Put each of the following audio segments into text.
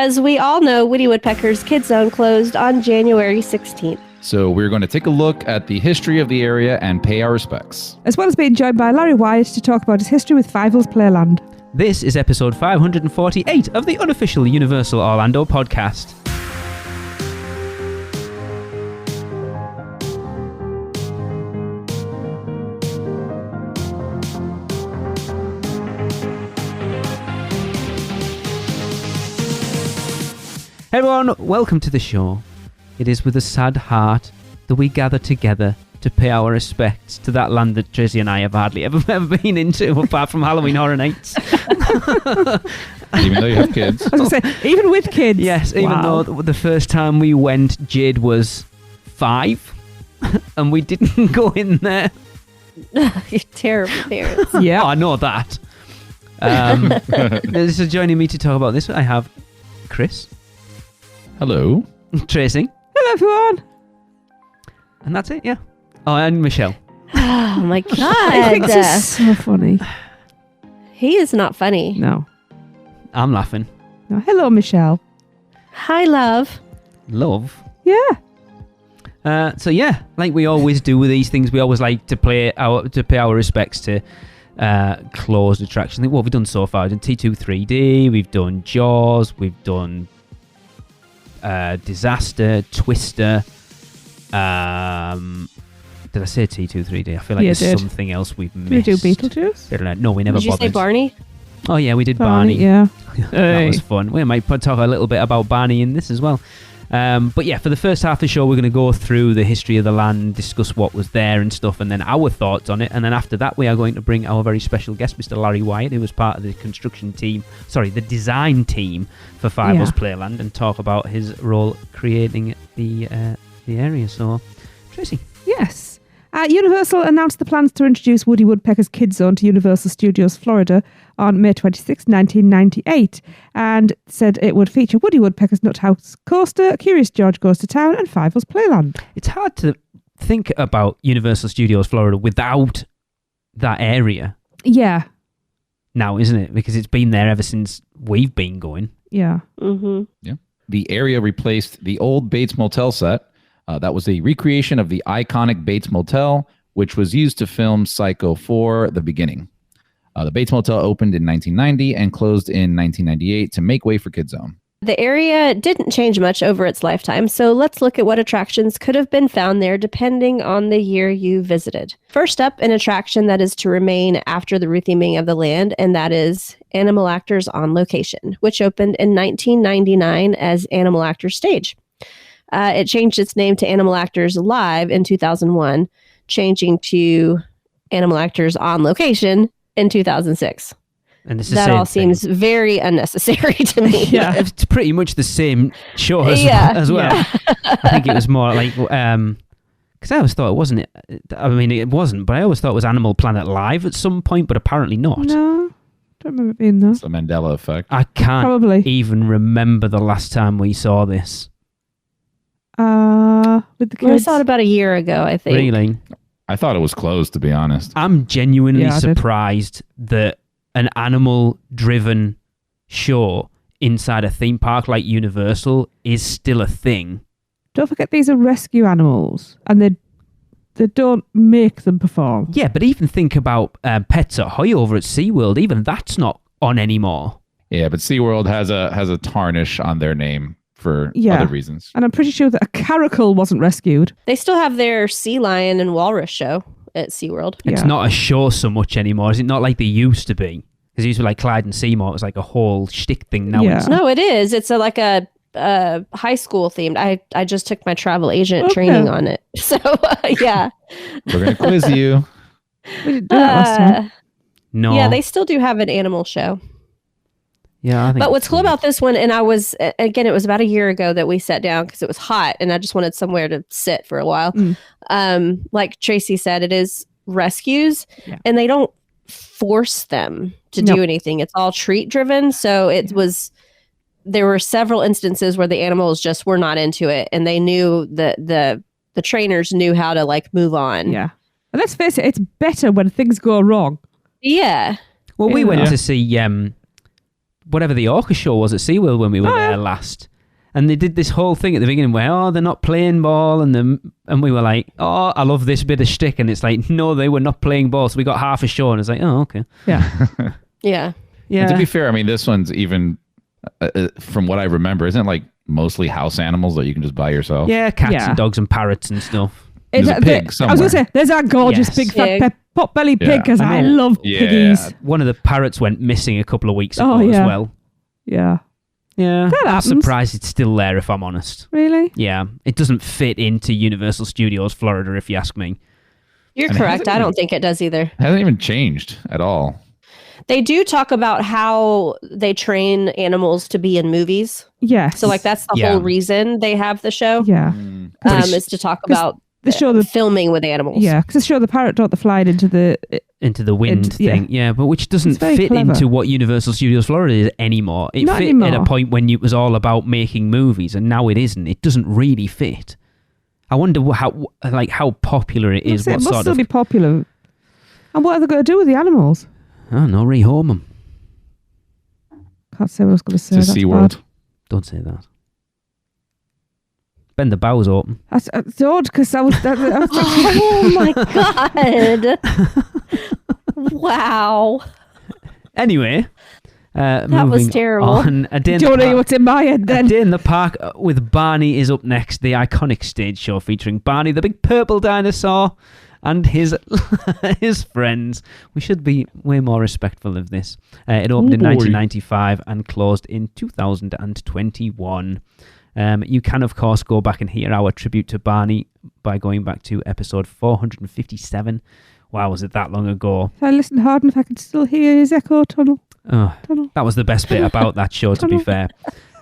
As we all know, Woody Woodpecker's Kidzone closed on January 16th. So we're going to take a look at the history of the area and pay our respects. As well as being joined by Larry Wyatt to talk about his history with Fievel's Playland. This is episode 548 of the unofficial Universal Orlando podcast. Hey everyone, welcome to the show. It is with a sad heart that we gather together to pay our respects to that land that Tracy and I have hardly ever been into, apart from Halloween Horror Nights. Even though you have kids. I was going to say, even with kids. Yes, even though the first time we went, Jade was 5, and we didn't go in there. You're terrible parents. Yeah. Oh, I know that. So joining me to talk about this, I have Chris. Hello. Tracy. Hello, everyone. And that's it, yeah. Oh, and Michelle. Oh my God. I think this is so funny. He is not funny. No. I'm laughing. No. Hello, Michelle. Hi, love. Love. Yeah. So yeah, like we always do with these things, we always like to pay our respects to closed attractions. What have we done so far? We've done T2 3D, we've done Jaws, we've done Disaster, Twister. Did I say T2 3D? I feel like there's something else we've missed. Did we do Beetlejuice? No, we never Did you bothered. say Barney? Oh yeah, we did Barney. Yeah. That was fun. We might talk a little bit about Barney in this as well. But yeah, for the first half of the show, we're going to go through the history of the land, discuss what was there and stuff, and then our thoughts on it. And then after that, we are going to bring our very special guest, Mr. Larry Wyatt, who was part of the the design team for Fievel's Playland, and talk about his role creating the area. So, Tracy. Yes. Universal announced the plans to introduce Woody Woodpecker's Kidzone to Universal Studios Florida on May 26, 1998, and said it would feature Woody Woodpecker's Nut House Coaster, Curious George Goes to Town, and Fievel's Playland. It's hard to think about Universal Studios Florida without that area. Yeah. Now, isn't it? Because it's been there ever since we've been going. Yeah. Mm-hmm. Yeah. The area replaced the old Bates Motel set. That was a recreation of the iconic Bates Motel, which was used to film Psycho 4: The Beginning. The Bates Motel opened in 1990 and closed in 1998 to make way for Kidzone. The area didn't change much over its lifetime, so let's look at what attractions could have been found there depending on the year you visited. First up, an attraction that is to remain after the retheming of the land, and that is Animal Actors on Location, which opened in 1999 as Animal Actors Stage. It changed its name to Animal Actors Live in 2001, changing to Animal Actors on Location in 2006. And this is that all seems very unnecessary to me. Yeah, it's pretty much the same show as well. Yeah. I think it was more like because I always thought it wasn't. I mean, it wasn't, but I always thought it was Animal Planet Live at some point, but apparently not. No, don't remember it being there. It's the Mandela effect. I can't Probably. even remember the last time we saw this. With the I kids. saw it about a year ago, I think. Really, I thought it was closed, to be honest. I'm genuinely Yeah, I did. surprised that an animal-driven show inside a theme park like Universal is still a thing. Don't forget these are rescue animals, and they don't make them perform. Yeah, but even think about Pets at Hoy over at SeaWorld. Even that's not on anymore. Yeah, but SeaWorld has a tarnish on their name for other reasons. And I'm pretty sure that a caracal wasn't rescued. They still have their sea lion and walrus show at SeaWorld. It's not a show so much anymore. Is it not like they used to be? Because it used to be like Clyde and Seymour. It was like a whole shtick thing. Now it's No, it is. It's like a high school themed. I just took my travel agent training on it. So, yeah. We're going to quiz you. We didn't do that last time. no. Yeah, they still do have an animal show. Yeah, I think. But what's cool about this one, and it was about a year ago that we sat down because it was hot and I just wanted somewhere to sit for a while. Like Tracy said, it is rescues and they don't force them to do anything. It's all treat driven. So there were several instances where the animals just were not into it and they knew that the trainers knew how to like move on. Yeah. And let's face it, it's better when things go wrong. Yeah. Well, we went to see whatever the Orca show was at SeaWorld when we were there last. And they did this whole thing at the beginning where, they're not playing ball. And we were like, I love this bit of shtick. And it's like, no, they were not playing ball. So we got half a show. And it's like, oh, okay. Yeah. Yeah. And to be fair, I mean, this one's even, from what I remember, isn't it like mostly house animals that you can just buy yourself? Yeah, cats and dogs and parrots and stuff. There's a pig somewhere. I was going to say, there's that gorgeous big fat pot-bellied pig, because I love piggies. One of the parrots went missing a couple of weeks ago as well. Yeah. Yeah. That I'm happens. surprised it's still there, if I'm honest. Really? Yeah. It doesn't fit into Universal Studios Florida, if you ask me. You're correct. I don't think it does either. It hasn't even changed at all. They do talk about how they train animals to be in movies. Yes. So like that's the whole reason they have the show. Yeah. Is to talk about the show filming with animals. Yeah, because the show the parrot dog that flied into the wind thing. Yeah, but which doesn't fit into what Universal Studios Florida is anymore. It Not fit anymore. at a point when it was all about making movies, and now it isn't. It doesn't really fit. I wonder how popular it is. It must still be popular. And what are they going to do with the animals? I don't know, rehome them. Can't say what I was going to say. To SeaWorld. Don't say that. Bend the bows open. That's odd, because I was Oh my god! Wow. Anyway, that was terrible. On, don't know what's in my head then. A Day in the Park with Barney is up next. The iconic stage show featuring Barney, the big purple dinosaur, and his friends. We should be way more respectful of this. It opened in 1995 and closed in 2021. You can, of course, go back and hear our tribute to Barney by going back to episode 457. Wow, was it that long ago? If I listened hard enough, I could still hear his echo tunnel. Oh, that was the best bit about that show, to be fair.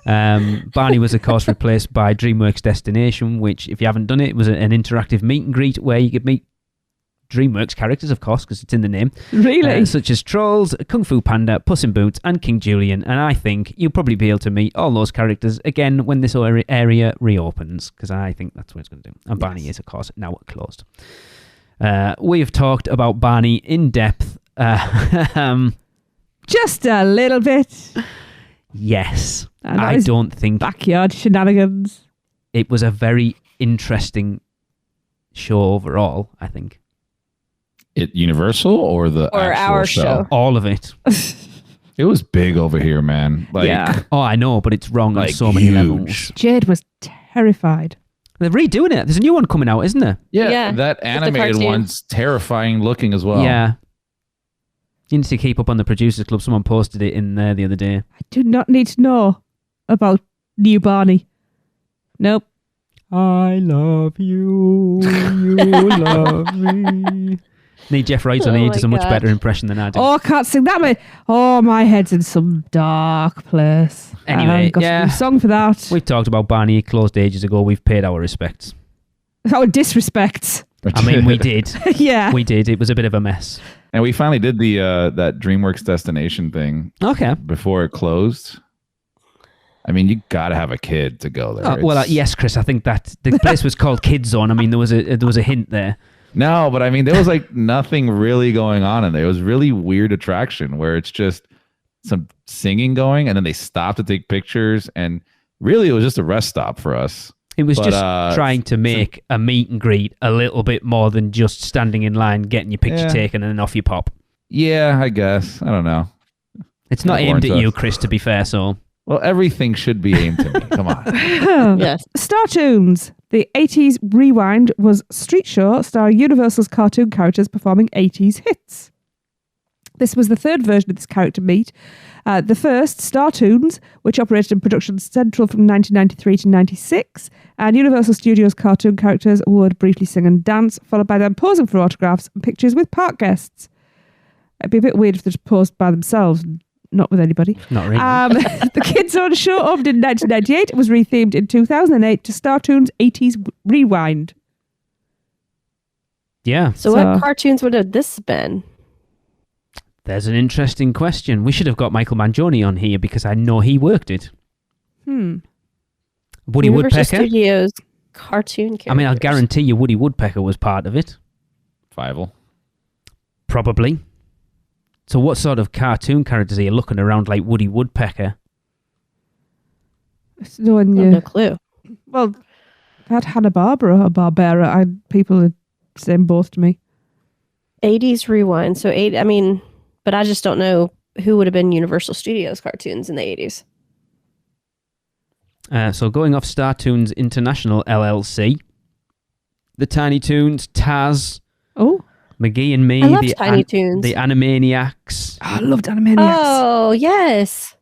Barney was, of course, replaced by DreamWorks Destination, which, if you haven't done it, was an interactive meet and greet where you could meet DreamWorks characters, of course, because it's in the name. Really? Such as Trolls, Kung Fu Panda, Puss in Boots, and King Julian. And I think you'll probably be able to meet all those characters again when this area reopens, because I think that's what it's going to do. And Barney is, of course, now closed. We've talked about Barney in depth. Just a little bit. Yes. And I don't think backyard shenanigans. It was a very interesting show overall, I think. Universal or our show? All of it. It was big over here, man. Oh, I know, but it's wrong on so many levels. Jade was terrified. They're redoing it. There's a new one coming out, isn't there? Yeah. That animated one's terrifying looking as well. Yeah. You need to keep up on the Producers Club. Someone posted it in there the other day. I do not need to know about new Barney. Nope. I love you. You love me. Need Jeff Wright on. He does a much better impression than I do. Oh, I can't sing that way. Oh, my head's in some dark place. Anyway, got a new song for that. We've talked about Barney. It closed ages ago. We've paid our respects. Oh, disrespect. I mean, we did. Yeah. We did. It was a bit of a mess. And we finally did the that DreamWorks Destination thing. Okay. Before it closed. I mean, you got to have a kid to go there. Yes, Chris. I think that the place was called Kidzone. I mean, there was a hint there. No, but I mean, there was like nothing really going on in there. It was really weird attraction where it's just some singing going, and then they stopped to take pictures, and really, it was just a rest stop for us. It was just trying to make a meet and greet a little bit more than just standing in line, getting your picture taken, and then off you pop. Yeah, I guess. I don't know. It's not aimed at you, Chris, to be fair, so... Well, everything should be aimed to me. Come on. Yes. Startoons. The 80s Rewind was a street show starring Universal's cartoon characters performing 80s hits. This was the third version of this character meet. The first, Startoons, which operated in production central from 1993 to 96, and Universal Studios cartoon characters would briefly sing and dance, followed by them posing for autographs and pictures with park guests. It'd be a bit weird if they just posed by themselves, not with anybody. Not really. The Kidzone show opened in 1998. It was rethemed in 2008 to Startoons 80s Rewind. Yeah. So what cartoons would have this been? There's an interesting question. We should have got Michael Mangione on here because I know he worked it. Woody Universal Woodpecker. Studios cartoon characters. I mean, I'll guarantee you Woody Woodpecker was part of it. Fievel. Probably. So what sort of cartoon characters are you looking around like Woody Woodpecker? It's no one I have knew. no clue. Well, if I had Hanna-Barbera or Barbera, people would say both to me. 80s rewind. So but I just don't know who would have been Universal Studios cartoons in the 80s. So going off Startoons International LLC, the Tiny Toons, Taz, Oh, McGee and Me, I loved Tiny Toons. the Animaniacs. I loved Animaniacs. Oh, yes.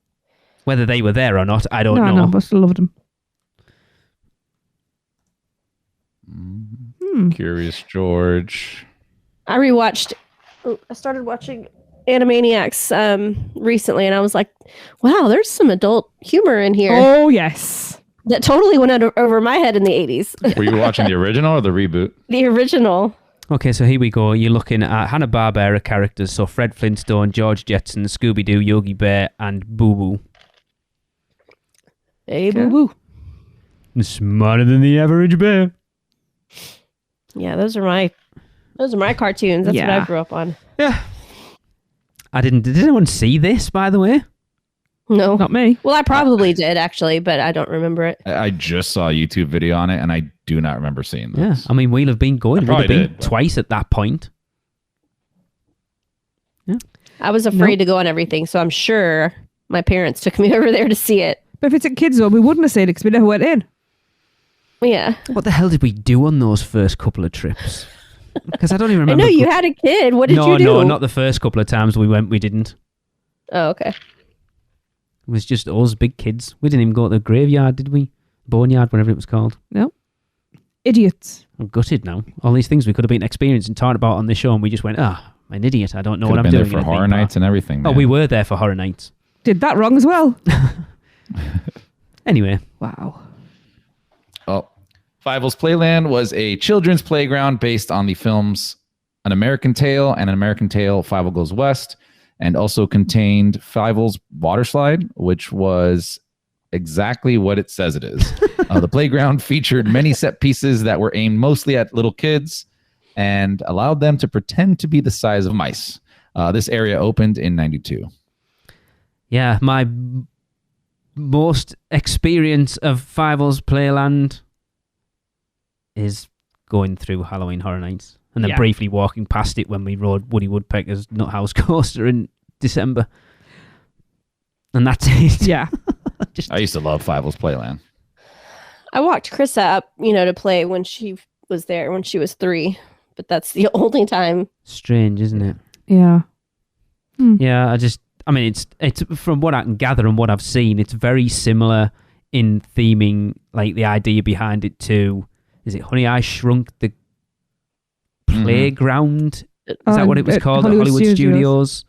Whether they were there or not, I don't know. No, but I still loved them. Curious George. I started watching Animaniacs recently, and I was like, wow, there's some adult humor in here Oh, yes. that totally went over my head in the 80s. Were you watching the original or the reboot? The original. Okay, so here we go. You're looking at Hanna-Barbera characters, so Fred Flintstone, George Jetson, Scooby-Doo, Yogi Bear, and Boo Boo. Hey, Okay. boo boo. Smarter than the average bear. Yeah, those are my cartoons. That's what Yeah. I grew up on. Yeah. Did anyone see this, by the way? No. Not me. Well, I probably did, actually, but I don't remember it. I just saw a YouTube video on it, and I do not remember seeing Yeah. this. I mean, we'll have been going. I We'll have probably been did, but- twice at that point. I was afraid to go on everything, so I'm sure my parents took me over there to see it. But if it's a Kidzone, we wouldn't have seen it because we never went in. Yeah. What the hell did we do on those first couple of trips? Because I don't even I remember. know you had a kid. What did you do? No, not the first couple of times we went. We didn't. Oh, okay. It was just us big kids. We didn't even go to the graveyard, did we? Boneyard, whatever it was called. Idiots. I'm gutted now. All these things we could have been experiencing and talking about on this show, and we just went, I'm an idiot. I don't know Could what have I'm been doing. there in for a theme horror park." nights and everything. Oh, man. we were there for horror nights. Did that wrong as well. Anyway, Wow. Oh, Fievel's Playland was a children's playground based on the films An American Tale and An American Tale, Fievel Goes West, and also contained Fievel's water slide, which was exactly what it says it is. The playground featured many set pieces that were aimed mostly at little kids and allowed them to pretend to be the size of mice. This area opened in 92. yeah, my most experience of Fievel's Playland is going through Halloween Horror Nights and then Yeah. briefly walking past it when we rode Woody Woodpecker's Nuthouse Coaster in December. And that's it. Yeah. I used to love Fievel's Playland. I walked Krista up, to play when she was there, when she was 3. But that's the only time. Strange, isn't it? Yeah. Yeah, it's from what I can gather and what I've seen, it's very similar in theming, like the idea behind it to, is it Honey, I Shrunk the Playground? Is that what it was at called? Hollywood At Hollywood Studios. Studios?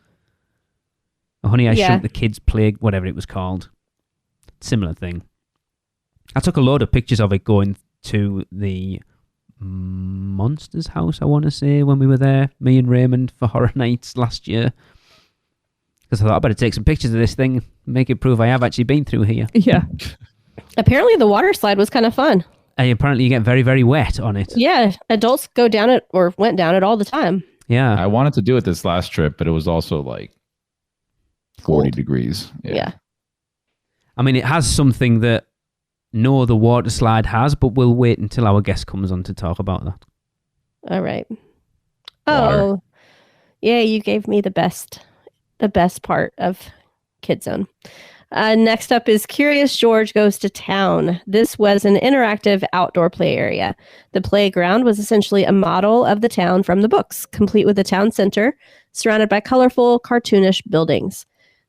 Or Honey, I Yeah. Shrunk the Kids Play, whatever it was called. Similar thing. I took a load of pictures of it going to the Monsters house, I want to say, when we were there, me and Raymond, for Horror Nights last year. Because I thought I better take some pictures of this thing, make it prove I have actually been through here. Yeah. Apparently the water slide was kind of fun. And apparently you get very, very wet on it. Yeah. Adults go down it or went down it all the time. Yeah. I wanted to do it this last trip, but it was also like 40 Cold. degrees. Yeah. I mean, it has something that no other water slide has, but we'll wait until our guest comes on to talk about that. All right. Water. Oh, yeah. You gave me the best part of Kidzone. Next up is Curious George Goes to Town. This was an interactive outdoor play area. The playground was essentially a model of the town from the books, complete with a town center surrounded by colorful, cartoonish buildings.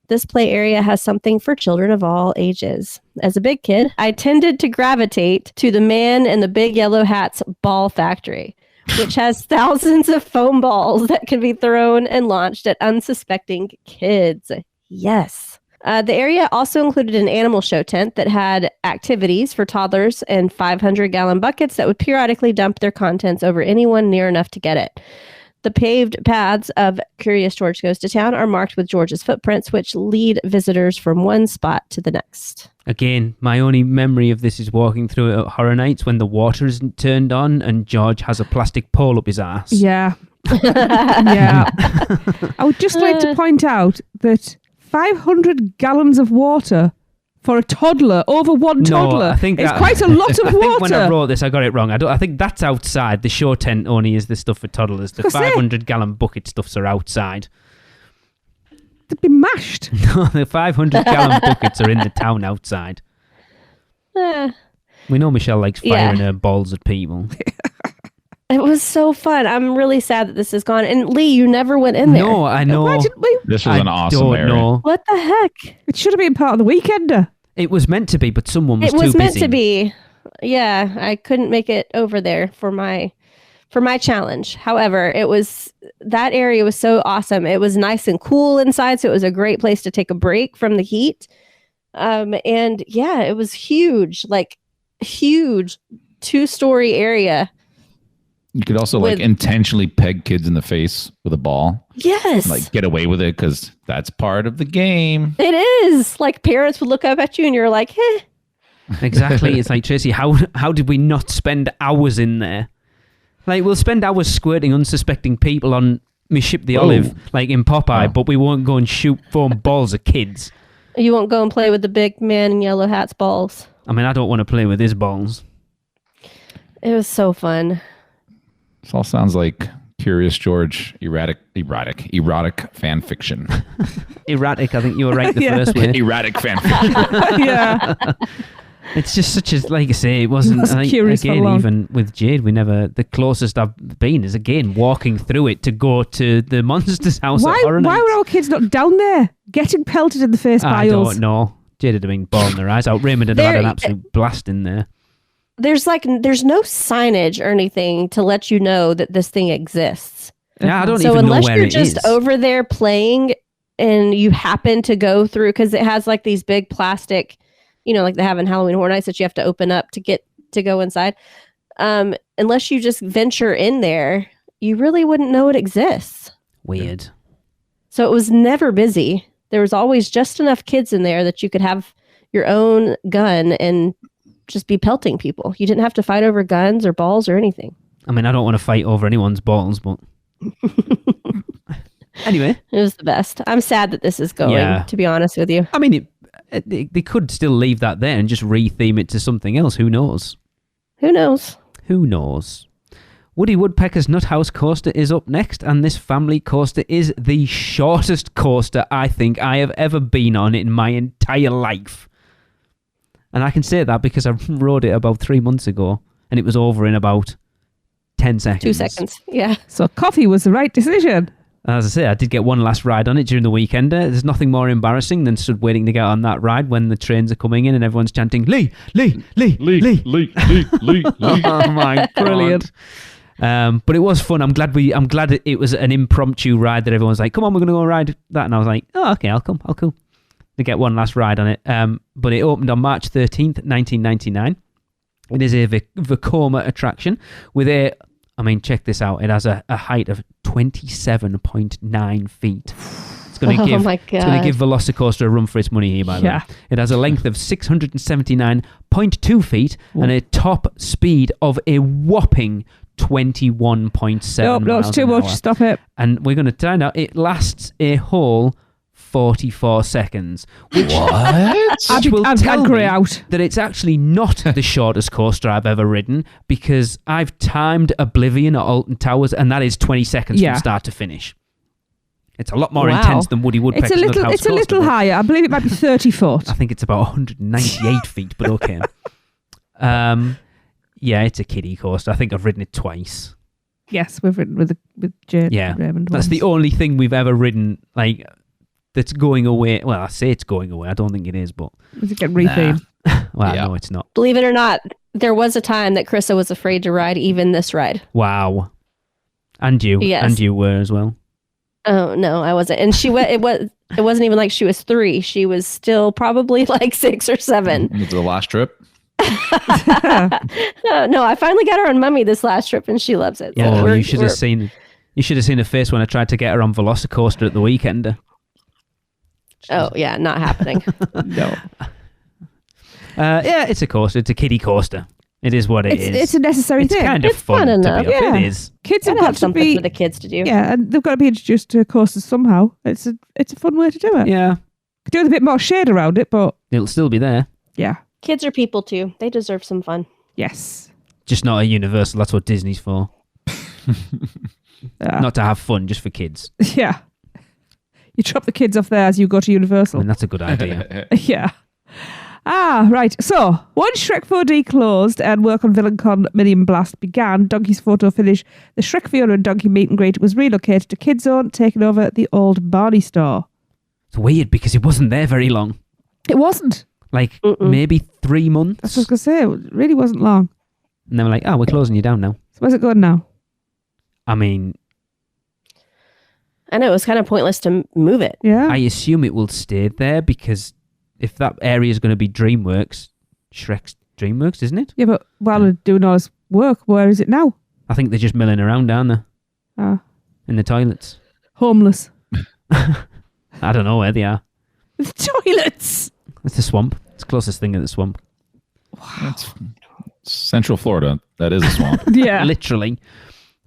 This play area has something for children of all ages. As a big kid, I tended to gravitate to the Man in the Big Yellow Hat's ball factory, which has thousands of foam balls that can be thrown and launched at unsuspecting kids. Yes. The area also included an animal show tent that had activities for toddlers and 500-gallon buckets that would periodically dump their contents over anyone near enough to get it. The paved paths of Curious George Goes to Town are marked with George's footprints, which lead visitors from one spot to the next. Again, my only memory of this is walking through it at Horror Nights when the water isn't turned on and George has a plastic pole up his ass. Yeah. Yeah. I would just like to point out that 500 gallons of water for a toddler, over one toddler, I think is that- quite a lot of I think when I water. wrote this, I got it wrong. I think that's outside. The show tent only is the stuff for toddlers. The 500-gallon bucket stuffs are outside. They'd be mashed. No, the 500-gallon buckets are in the town outside. Eh, We know Michelle likes Yeah. firing her balls at people. it was so fun. I'm really sad that this is gone. And Lee, you never went in there. No, I know. Why didn't we? This was an awesome don't area. know. What the heck? It should have been part of the Weekender. It was meant to be, but someone was It was too meant busy. to be. Yeah, I couldn't make it over there for my challenge. However, that area was so awesome. It was nice and cool inside, so it was a great place to take a break from the heat. And yeah, it was huge, like huge 2-story area. You could also like With- intentionally peg kids in the face with a ball, Yes, like get away with it because that's part of the game. it is. Like parents would look up at you and you're like, eh. Exactly. It's like, Tracy, how did we not spend hours in there? Like, we'll spend hours squirting unsuspecting people on me ship the olive, like in Popeye, Oh. but we won't go and shoot foam balls at kids. You won't go and play with the big man in yellow hat's balls. I mean, I don't want to play with his balls. It was so fun. This all sounds like Curious George erotic fan fiction. Erratic, I think you were right the Yeah. first way. Erratic fan fiction. Yeah. It's just such a, like I say, it wasn't, That's like, curious for again, long. even with Jade, the closest I've been is, again, walking through it to go to the monster's house Why at Horror were Nights. our kids not down there getting pelted in the face by I us? don't know. Jade would have been bawling their eyes out. Raymond had had There- an absolute blast in there. There's no signage or anything to let you know that this thing exists. Yeah, I don't So even know unless where you're it just is. over there playing and you happen to go through, because it has like these big plastic, like they have in Halloween Horror Nights that you have to open up to get to go inside. Unless you just venture in there, you really wouldn't know it exists. Weird. So it was never busy. There was always just enough kids in there that you could have your own gun and just be pelting people. You didn't have to fight over guns or balls or anything. I mean, I don't want to fight over anyone's balls, but anyway, It was the best. I'm sad that this is going, Yeah. to be honest with you. I mean, they could still leave that there and just re-theme it to something else. Who knows? Who knows? Who knows? Woody Woodpecker's Nut House coaster is up next, and this family coaster is the shortest coaster I think I have ever been on in my entire life. And I can say that because I rode it about 3 months ago, and it was over in about 10 seconds. 2 seconds. Yeah. So coffee was the right decision. As I say, I did get one last ride on it during the weekend. There's nothing more embarrassing than stood waiting to get on that ride when the trains are coming in and everyone's chanting, Lee, Lee, Lee, Lee. Lee. Oh my God. Brilliant. But it was fun. I'm glad it was an impromptu ride that everyone's like, come on, we're going to go ride that. And I was like, oh, okay, I'll come. To get one last ride on it. But it opened on March 13th, 1999. It is a Vekoma attraction with check this out. It has a height of 27.9 feet. It's going to Oh my It's going to God. give Velocicoaster a run for its money here, by the way. Yeah. It has a length of 679.2 feet and a top speed of a whopping 21.7 Nope, no, it's miles too an much. hour. Stop it. And we're going to find out it lasts a whole 44 seconds. Which, What? which will tell I'd grey me out. that it's actually not the shortest coaster I've ever ridden, because I've timed Oblivion at Alton Towers, and that is 20 seconds Yeah. from start to finish. It's a lot more Wow. intense than Woody Woodpecker's It's a Nut little. House It's a coaster, little but higher. I believe it might be 30 foot. I think it's about 198 feet, but okay. Yeah, it's a kiddie coaster. I think I've ridden it twice. Yes, we've ridden with Jade. Yeah, Raymond that's the once. only thing we've ever ridden that's going away. Well, I say it's going away. I don't think it is, but Does it get rethemed? well, Yeah. no, it's not. Believe it or not, there was a time that Krista was afraid to ride even this ride. Wow. And you, Yes. and you were as well. Oh no, I wasn't. And it wasn't even like she was 3. She was still probably like 6 or 7. Was it the last trip? No, I finally got her on Mummy this last trip, and she loves it. So Yeah, we're- you should have seen. You should have seen her face when I tried to get her on Velocicoaster at the weekend. Oh yeah, not happening. No. Yeah, it's a coaster. It's a kiddie coaster. It is what it is. It's a necessary It's thing. kind of It's fun fun to enough. be up. Yeah. It is. Kids have Gotta got have to something be for the kids to do. yeah, and they've got to be introduced to coasters somehow. It's a fun way to do it. Yeah. Could do with a bit more shade around it, but It'll still be there. yeah, Kids are people too. They deserve some fun. yes, Just not a Universal. That's what Disney's for. yeah. Not to have fun, just for kids. Yeah. You drop the kids off there as you go to I Universal. mean, that's a good idea. Yeah. Right. So, once Shrek 4D closed and work on VillainCon Million Blast began, Donkey's photo finish, the Shrek Fiona and Donkey meet and greet was relocated to Kidzone, taking over the old Barney store. It's weird because it wasn't there very long. It wasn't. Like, Mm-mm. maybe 3 months. That's what I was going to say. It really wasn't long. And they were like, oh, we're closing you down now. So, where's it going now? I mean, I know it was kind of pointless to move it. Yeah. I assume it will stay there because if that area is going to be DreamWorks, Shrek's DreamWorks, isn't it? Yeah, but while they're doing all this work, where is it now? I think they're just milling around down there in the toilets. Homeless. I don't know where they are. The toilets! It's the swamp. It's the closest thing to the swamp. It's Central Florida. That is a swamp. Yeah. Literally.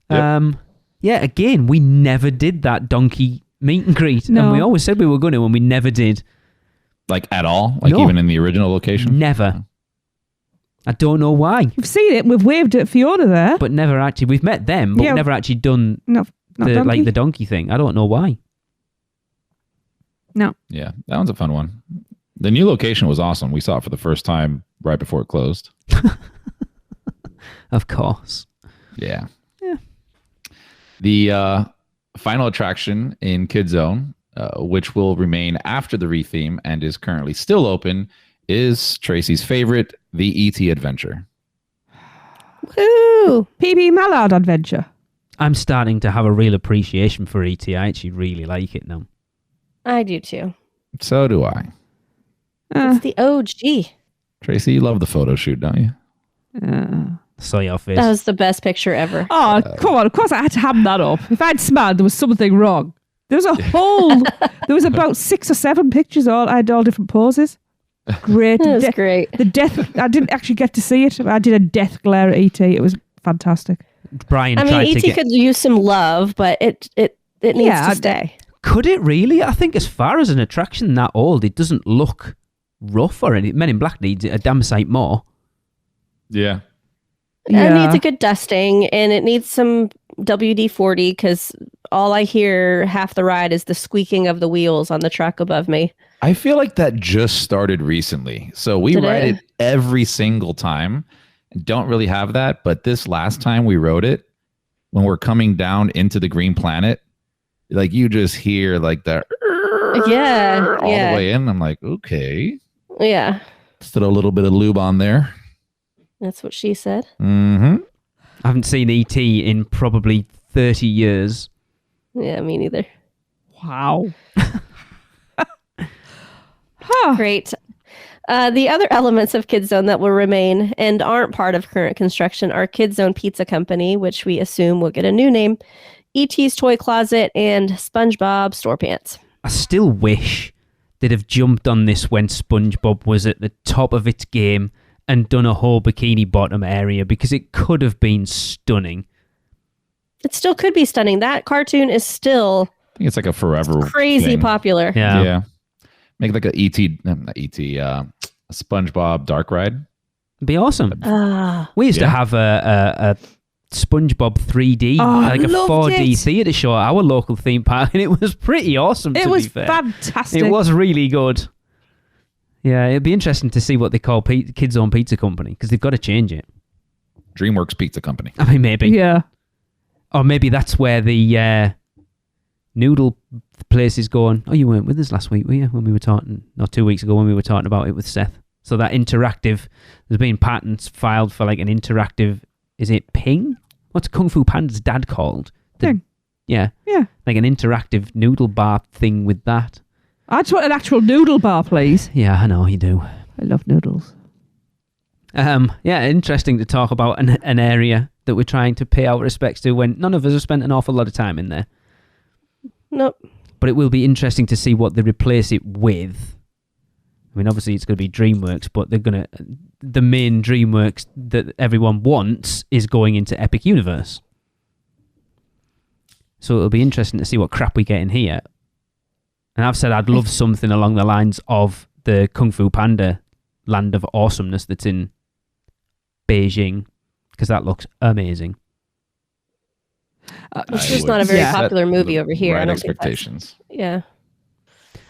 Yep. Yeah, again, we never did that donkey meet and greet. No. And we always said we were going to, and we never did. Like at all? Like No. even in the original location? Never. I don't know why, We've seen it and we've waved at Fiona there. but never actually. We've met them, but Yeah. we've never actually done Not the donkey. the donkey thing. I don't know why. No. Yeah, that one's a fun one. The new location was awesome. We saw it for the first time right before it closed. Of course. Yeah. Yeah. The final attraction in Kidzone, which will remain after the retheme and is currently still open, is Tracy's favorite, the E.T. Adventure. Woo! PB Mallard Adventure. I'm starting to have a real appreciation for ET. I actually really like it now. I do too. So do I. Uh, It's the OG. Tracy, you love the photo shoot, don't you? Saw your face. That was the best picture ever. Oh, come on. Of course I had to ham that up. If I'd smiled, there was something wrong. There was a whole... there was about 6 or 7 pictures. I had all different poses. Great. That was great. The death... I didn't actually get to see it. I did a death glare at E.T. It was fantastic. Brian I mean, tried to ET get... could use some love, but it needs Yeah, to stay. Could it really? I think as far as an attraction that old, it doesn't look rough or anything. Men in Black needs it a damn sight more. Yeah. It needs a good dusting, and it needs some WD-40 because all I hear half the ride is the squeaking of the wheels on the truck above me. I feel like that just started recently. So we Did ride it? it every single time. Don't really have that, but this last time we rode it, when we're coming down into the Green Planet, like you just hear like that Yeah, all yeah. the way in. I'm like, okay. Yeah, Just throw a little bit of lube on there. that's what she said. Mm-hmm. I haven't seen ET in probably 30 years. Yeah, me neither. Wow. Huh. Great. The other elements of Kidzone that will remain and aren't part of current construction are Kidzone Pizza Company, which we assume will get a new name, E.T.'s Toy Closet, and SpongeBob Store Pants. I still wish they'd have jumped on this when SpongeBob was at the top of its game and done a whole Bikini Bottom area because it could have been stunning. It still could be stunning. That cartoon is still I think it's like a forever crazy thing. popular. Yeah. Make like a SpongeBob dark ride. It'd be awesome. Ah, We used to Yeah. have a SpongeBob 3D, Oh, I like a loved 4D it. theater show at our local theme park, and it was pretty awesome, It to was be fair. fantastic. It was really good. Yeah, it'd be interesting to see what they call Kidzone Pizza Company, because they've got to change it. DreamWorks Pizza Company. I mean, maybe. Yeah. Or maybe that's where the noodle place is going. Oh, you weren't with us last week, were you? When we were talking, no, 2 weeks ago when we were talking about it with Seth. So that interactive, there's been patents filed for like an interactive, is it Ping? What's Kung Fu Panda's dad called? Ping. Yeah. Yeah. Like an interactive noodle bar thing with that. I just want an actual noodle bar, please. Yeah, I know, you do. I love noodles. Yeah, interesting to talk about an area that we're trying to pay our respects to when none of us have spent an awful lot of time in there. nope. But it will be interesting to see what they replace it with. I mean, obviously it's going to be DreamWorks, but the main DreamWorks that everyone wants is going into Epic Universe. So it'll be interesting to see what crap we get in here. And I've said I'd love something along the lines of the Kung Fu Panda Land of Awesomeness that's in Beijing, because that looks amazing. It's just not a very popular movie over here. I don't expectations. Yeah.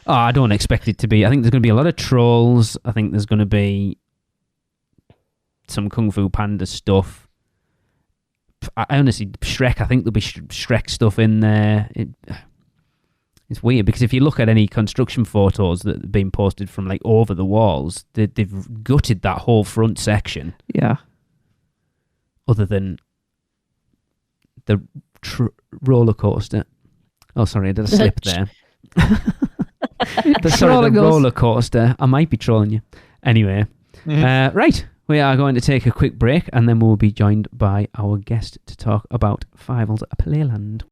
Oh, I don't expect it to be. I think there's going to be a lot of trolls. I think there's going to be some Kung Fu Panda stuff. I honestly, Shrek, I think there'll be Shrek stuff in there. It's weird because if you look at any construction photos that have been posted from like over the walls, they've gutted that whole front section. Yeah. Other than the roller coaster. Oh, sorry, I did a slip there. The roller coaster. I might be trolling you. Anyway, right. We are going to take a quick break and then we'll be joined by our guest to talk about Fievel's Playland.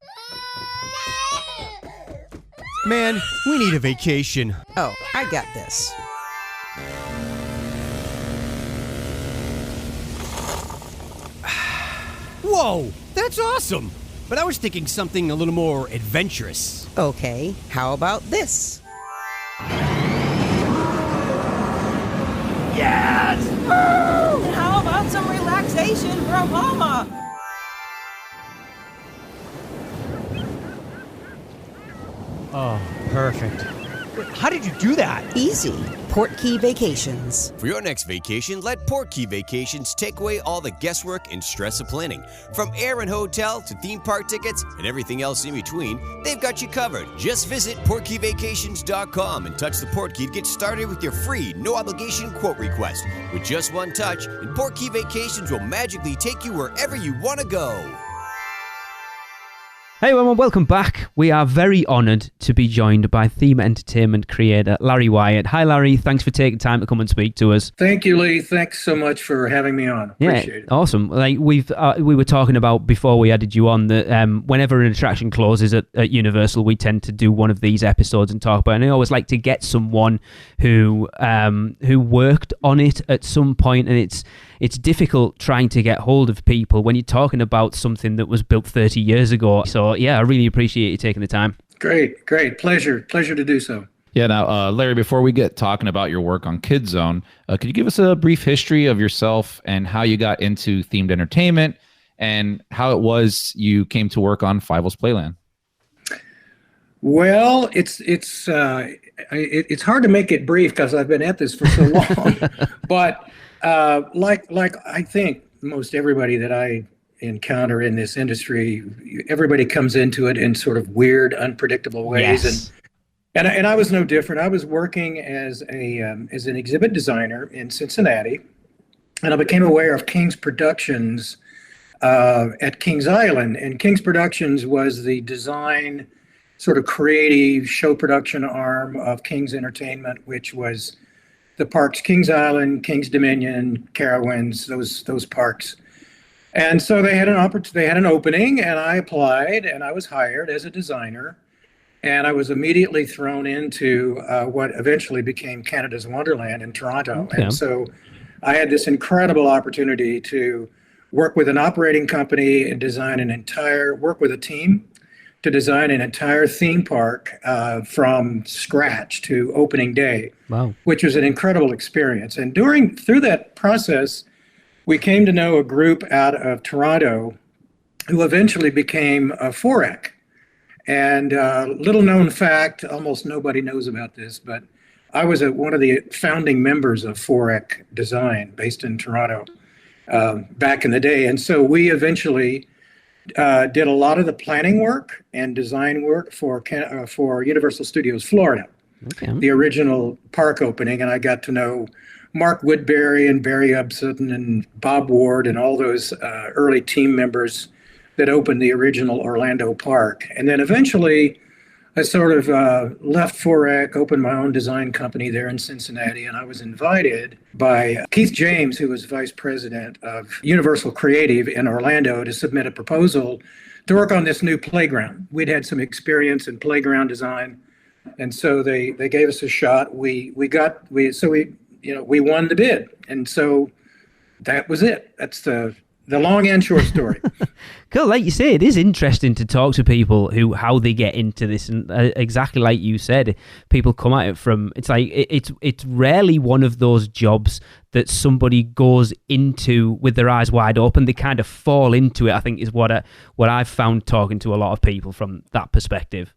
Man, we need a vacation. Oh, I got this. Whoa, that's awesome. But I was thinking something a little more adventurous. Okay, how about this? Yes! And how about some relaxation from Mama? Oh, perfect. How did you do that? Easy. Portkey Vacations. For your next vacation, let Portkey Vacations take away all the guesswork and stress of planning. From air and hotel to theme park tickets and everything else in between, they've got you covered. Just visit PortkeyVacations.com and touch the Portkey to get started with your free, no-obligation quote request. With just one touch, and Portkey Vacations will magically take you wherever you want to go. Hey everyone, welcome back. We are very honoured to be joined by theme entertainment creator Larry Wyatt. Hi Larry, thanks for taking time to come and speak to us. Thank you, Lee. Thanks so much for having me on. Appreciate it. Awesome. Like we were talking about before we added you on that whenever an attraction closes at Universal, we tend to do one of these episodes and talk about it. And I always like to get someone who worked on it at some point, and it's difficult trying to get hold of people when you're talking about something that was built 30 years ago. So, yeah, I really appreciate you taking the time. Great. Pleasure to do so. Yeah, now, Larry, before we get talking about your work on Kidzone, could you give us a brief history of yourself and how you got into themed entertainment and how it was you came to work on Fievel's Playland? Well, it's hard to make it brief because I've been at this for so long. But like I think most everybody that I encounter in this industry, everybody comes into it in sort of weird, unpredictable ways. Yes. And I was no different. I was working as an exhibit designer in Cincinnati, and I became aware of King's Productions at Kings Island. And King's Productions was the design, sort of creative show production arm of King's Entertainment, which was the parks Kings Island, Kings Dominion, Carowinds, those parks. And so they had an opening, and I applied, and I was hired as a designer. And I was immediately thrown into what eventually became Canada's Wonderland in Toronto. Okay. And so I had this incredible opportunity to work with an operating company and work with a team to design an entire theme park from scratch to opening day. Wow. Which was an incredible experience. And through that process, we came to know a group out of Toronto who eventually became Forec. And little known fact, almost nobody knows about this, but I was one of the founding members of Forec Design based in Toronto back in the day. And so we eventually did a lot of the planning work and design work for Universal Studios Florida, the original park opening. And I got to know Mark Woodbury and Barry Upson and Bob Ward and all those early team members that opened the original Orlando park. And then eventually I sort of left Forec, opened my own design company there in Cincinnati, and I was invited by Keith James, who was vice president of Universal Creative in Orlando, to submit a proposal to work on this new playground. We'd had some experience in playground design And so they gave us a shot. We won the bid, and so that was it. That's the long and short story. Cool. Like you say, it is interesting to talk to people how they get into this, and exactly like you said, people come at it from. It's like it's rarely one of those jobs that somebody goes into with their eyes wide open. They kind of fall into it. I think is what I've found talking to a lot of people from that perspective.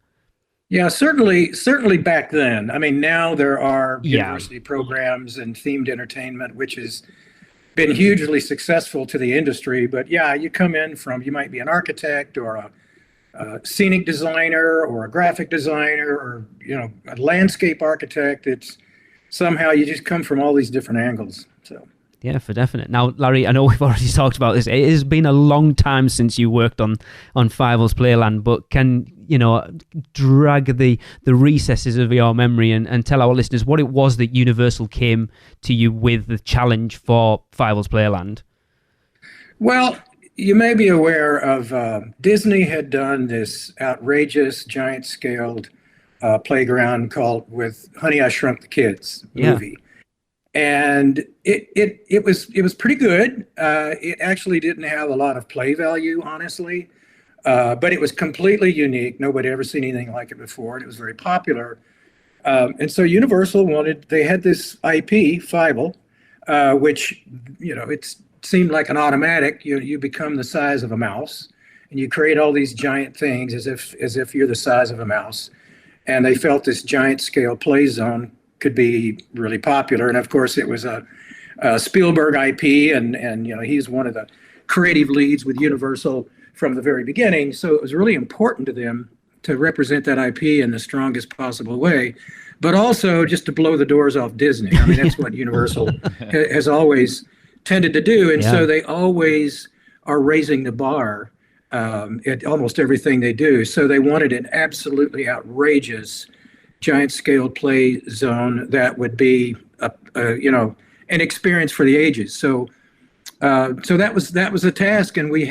Yeah, certainly back then. I mean, now there are university programs and themed entertainment, which has been hugely successful to the industry. But yeah, you come in you might be an architect or a scenic designer or a graphic designer or, a landscape architect. It's somehow you just come from all these different angles. So. Yeah, for definite. Now, Larry, I know we've already talked about this. It has been a long time since you worked on Fievel's Playland, but can drag the recesses of your memory and tell our listeners what it was that Universal came to you with the challenge for Fievel's Playland? Well, you may be aware of Disney had done this outrageous giant-scaled playground called with Honey, I Shrunk the Kids movie. And it was pretty good. It actually didn't have a lot of play value, honestly, but it was completely unique. Nobody had ever seen anything like it before, and it was very popular. And so Universal they had this IP, Fievel, which it seemed like an automatic. You become the size of a mouse, and you create all these giant things as if you're the size of a mouse. And they felt this giant scale play zone could be really popular. And of course it was a Spielberg IP and he's one of the creative leads with Universal from the very beginning. So it was really important to them to represent that IP in the strongest possible way, but also just to blow the doors off Disney. I mean, that's what Universal has always tended to do. And so they always are raising the bar at almost everything they do. So they wanted an absolutely outrageous giant scale play zone that would be an experience for the ages. So that was a task, and we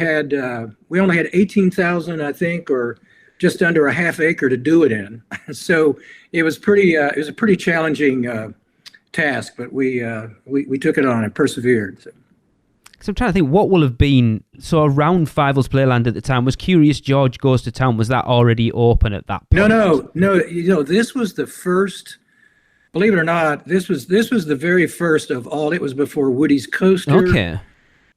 only had 18,000, I think, or just under a half acre to do it in. So it was a pretty challenging task, but we took it on and persevered. So I'm trying to think what will have been around Fievel's Playland at the time. Was Curious George Goes to Town, was that already open at that point? No. This was the first. Believe it or not, this was the very first of all. It was before Woody's Coaster. Okay.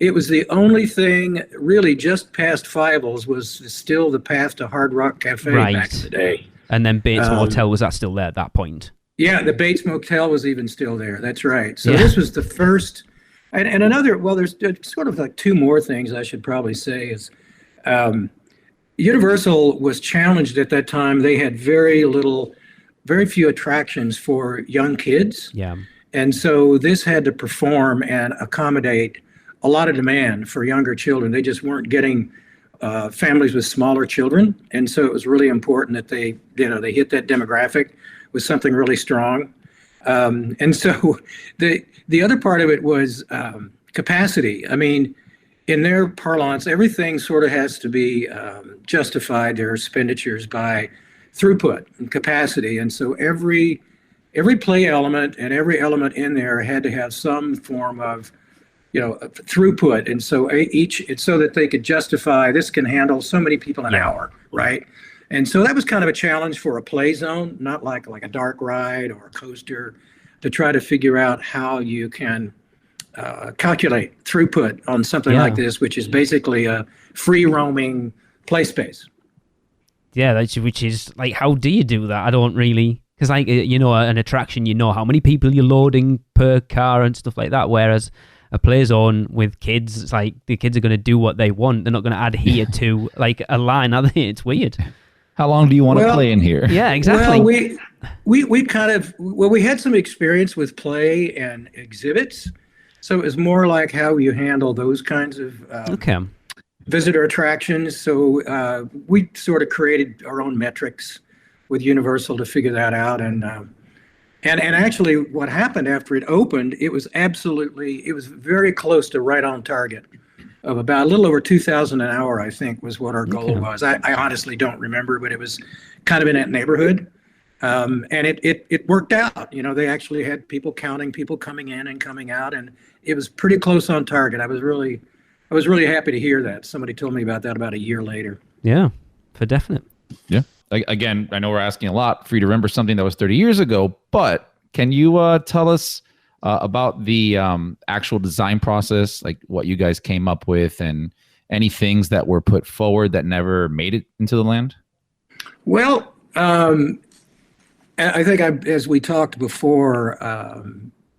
It was the only thing really just past Fievel's was still the path to Hard Rock Cafe back in the day. And then Bates Motel, was that still there at that point? Yeah, the Bates Motel was even still there. That's right. So this was the first. And another, there's sort of like two more things I should probably say is Universal was challenged at that time. They had very few attractions for young kids. Yeah. And so this had to perform and accommodate a lot of demand for younger children. They just weren't getting families with smaller children. And so it was really important that they hit that demographic with something really strong. And so the other part of it was capacity. I mean, in their parlance, everything sort of has to be justified, their expenditures, by throughput and capacity. And so every play element and every element in there had to have some form of throughput. And so so that they could justify this can handle so many people an hour, right? And so that was kind of a challenge for a play zone, not like a dark ride or a coaster, to try to figure out how you can calculate throughput on something like this, which is basically a free roaming play space. Yeah, which is like, how do you do that? I don't really, because an attraction, how many people you're loading per car and stuff like that. Whereas a play zone with kids, it's like the kids are going to do what they want. They're not going to adhere to like a line, are they? It's weird. How long do you want to play in here? Yeah, exactly. Well, we had some experience with play and exhibits, so it was more like how you handle those kinds of visitor attractions. So we sort of created our own metrics with Universal to figure that out, and actually, what happened after it opened, it was very close to right on target. Of about a little over 2,000 an hour, I think, was what our goal was. I honestly don't remember, but it was kind of in that neighborhood. And it worked out. They actually had people counting people coming in and coming out, and it was pretty close on target. I was really happy to hear that. Somebody told me about that about a year later. Yeah, for definite. Yeah. Again, I know we're asking a lot for you to remember something that was 30 years ago, but can you tell us about the actual design process, like what you guys came up with and any things that were put forward that never made it into the land? Well, I think as we talked before,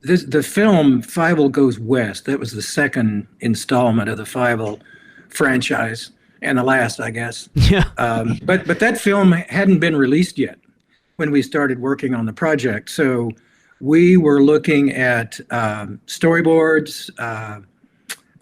the film Fievel Goes West, that was the second installment of the Fievel franchise, and the last, I guess. Yeah. But that film hadn't been released yet when we started working on the project. So we were looking at storyboards,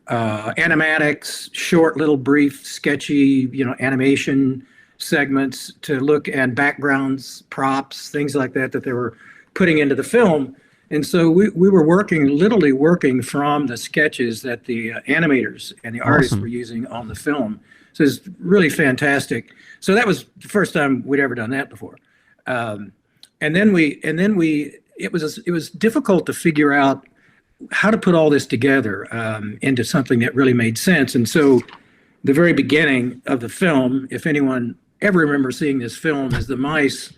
animatics, short, little, brief, sketchy, animation segments to look at backgrounds, props, things like that they were putting into the film. And so we were literally working from the sketches that the animators and the artists were using on the film. So it's really fantastic. So that was the first time we'd ever done that before. And then it was difficult to figure out how to put all this together into something that really made sense. And so the very beginning of the film, if anyone ever remembers seeing this film, is the mice.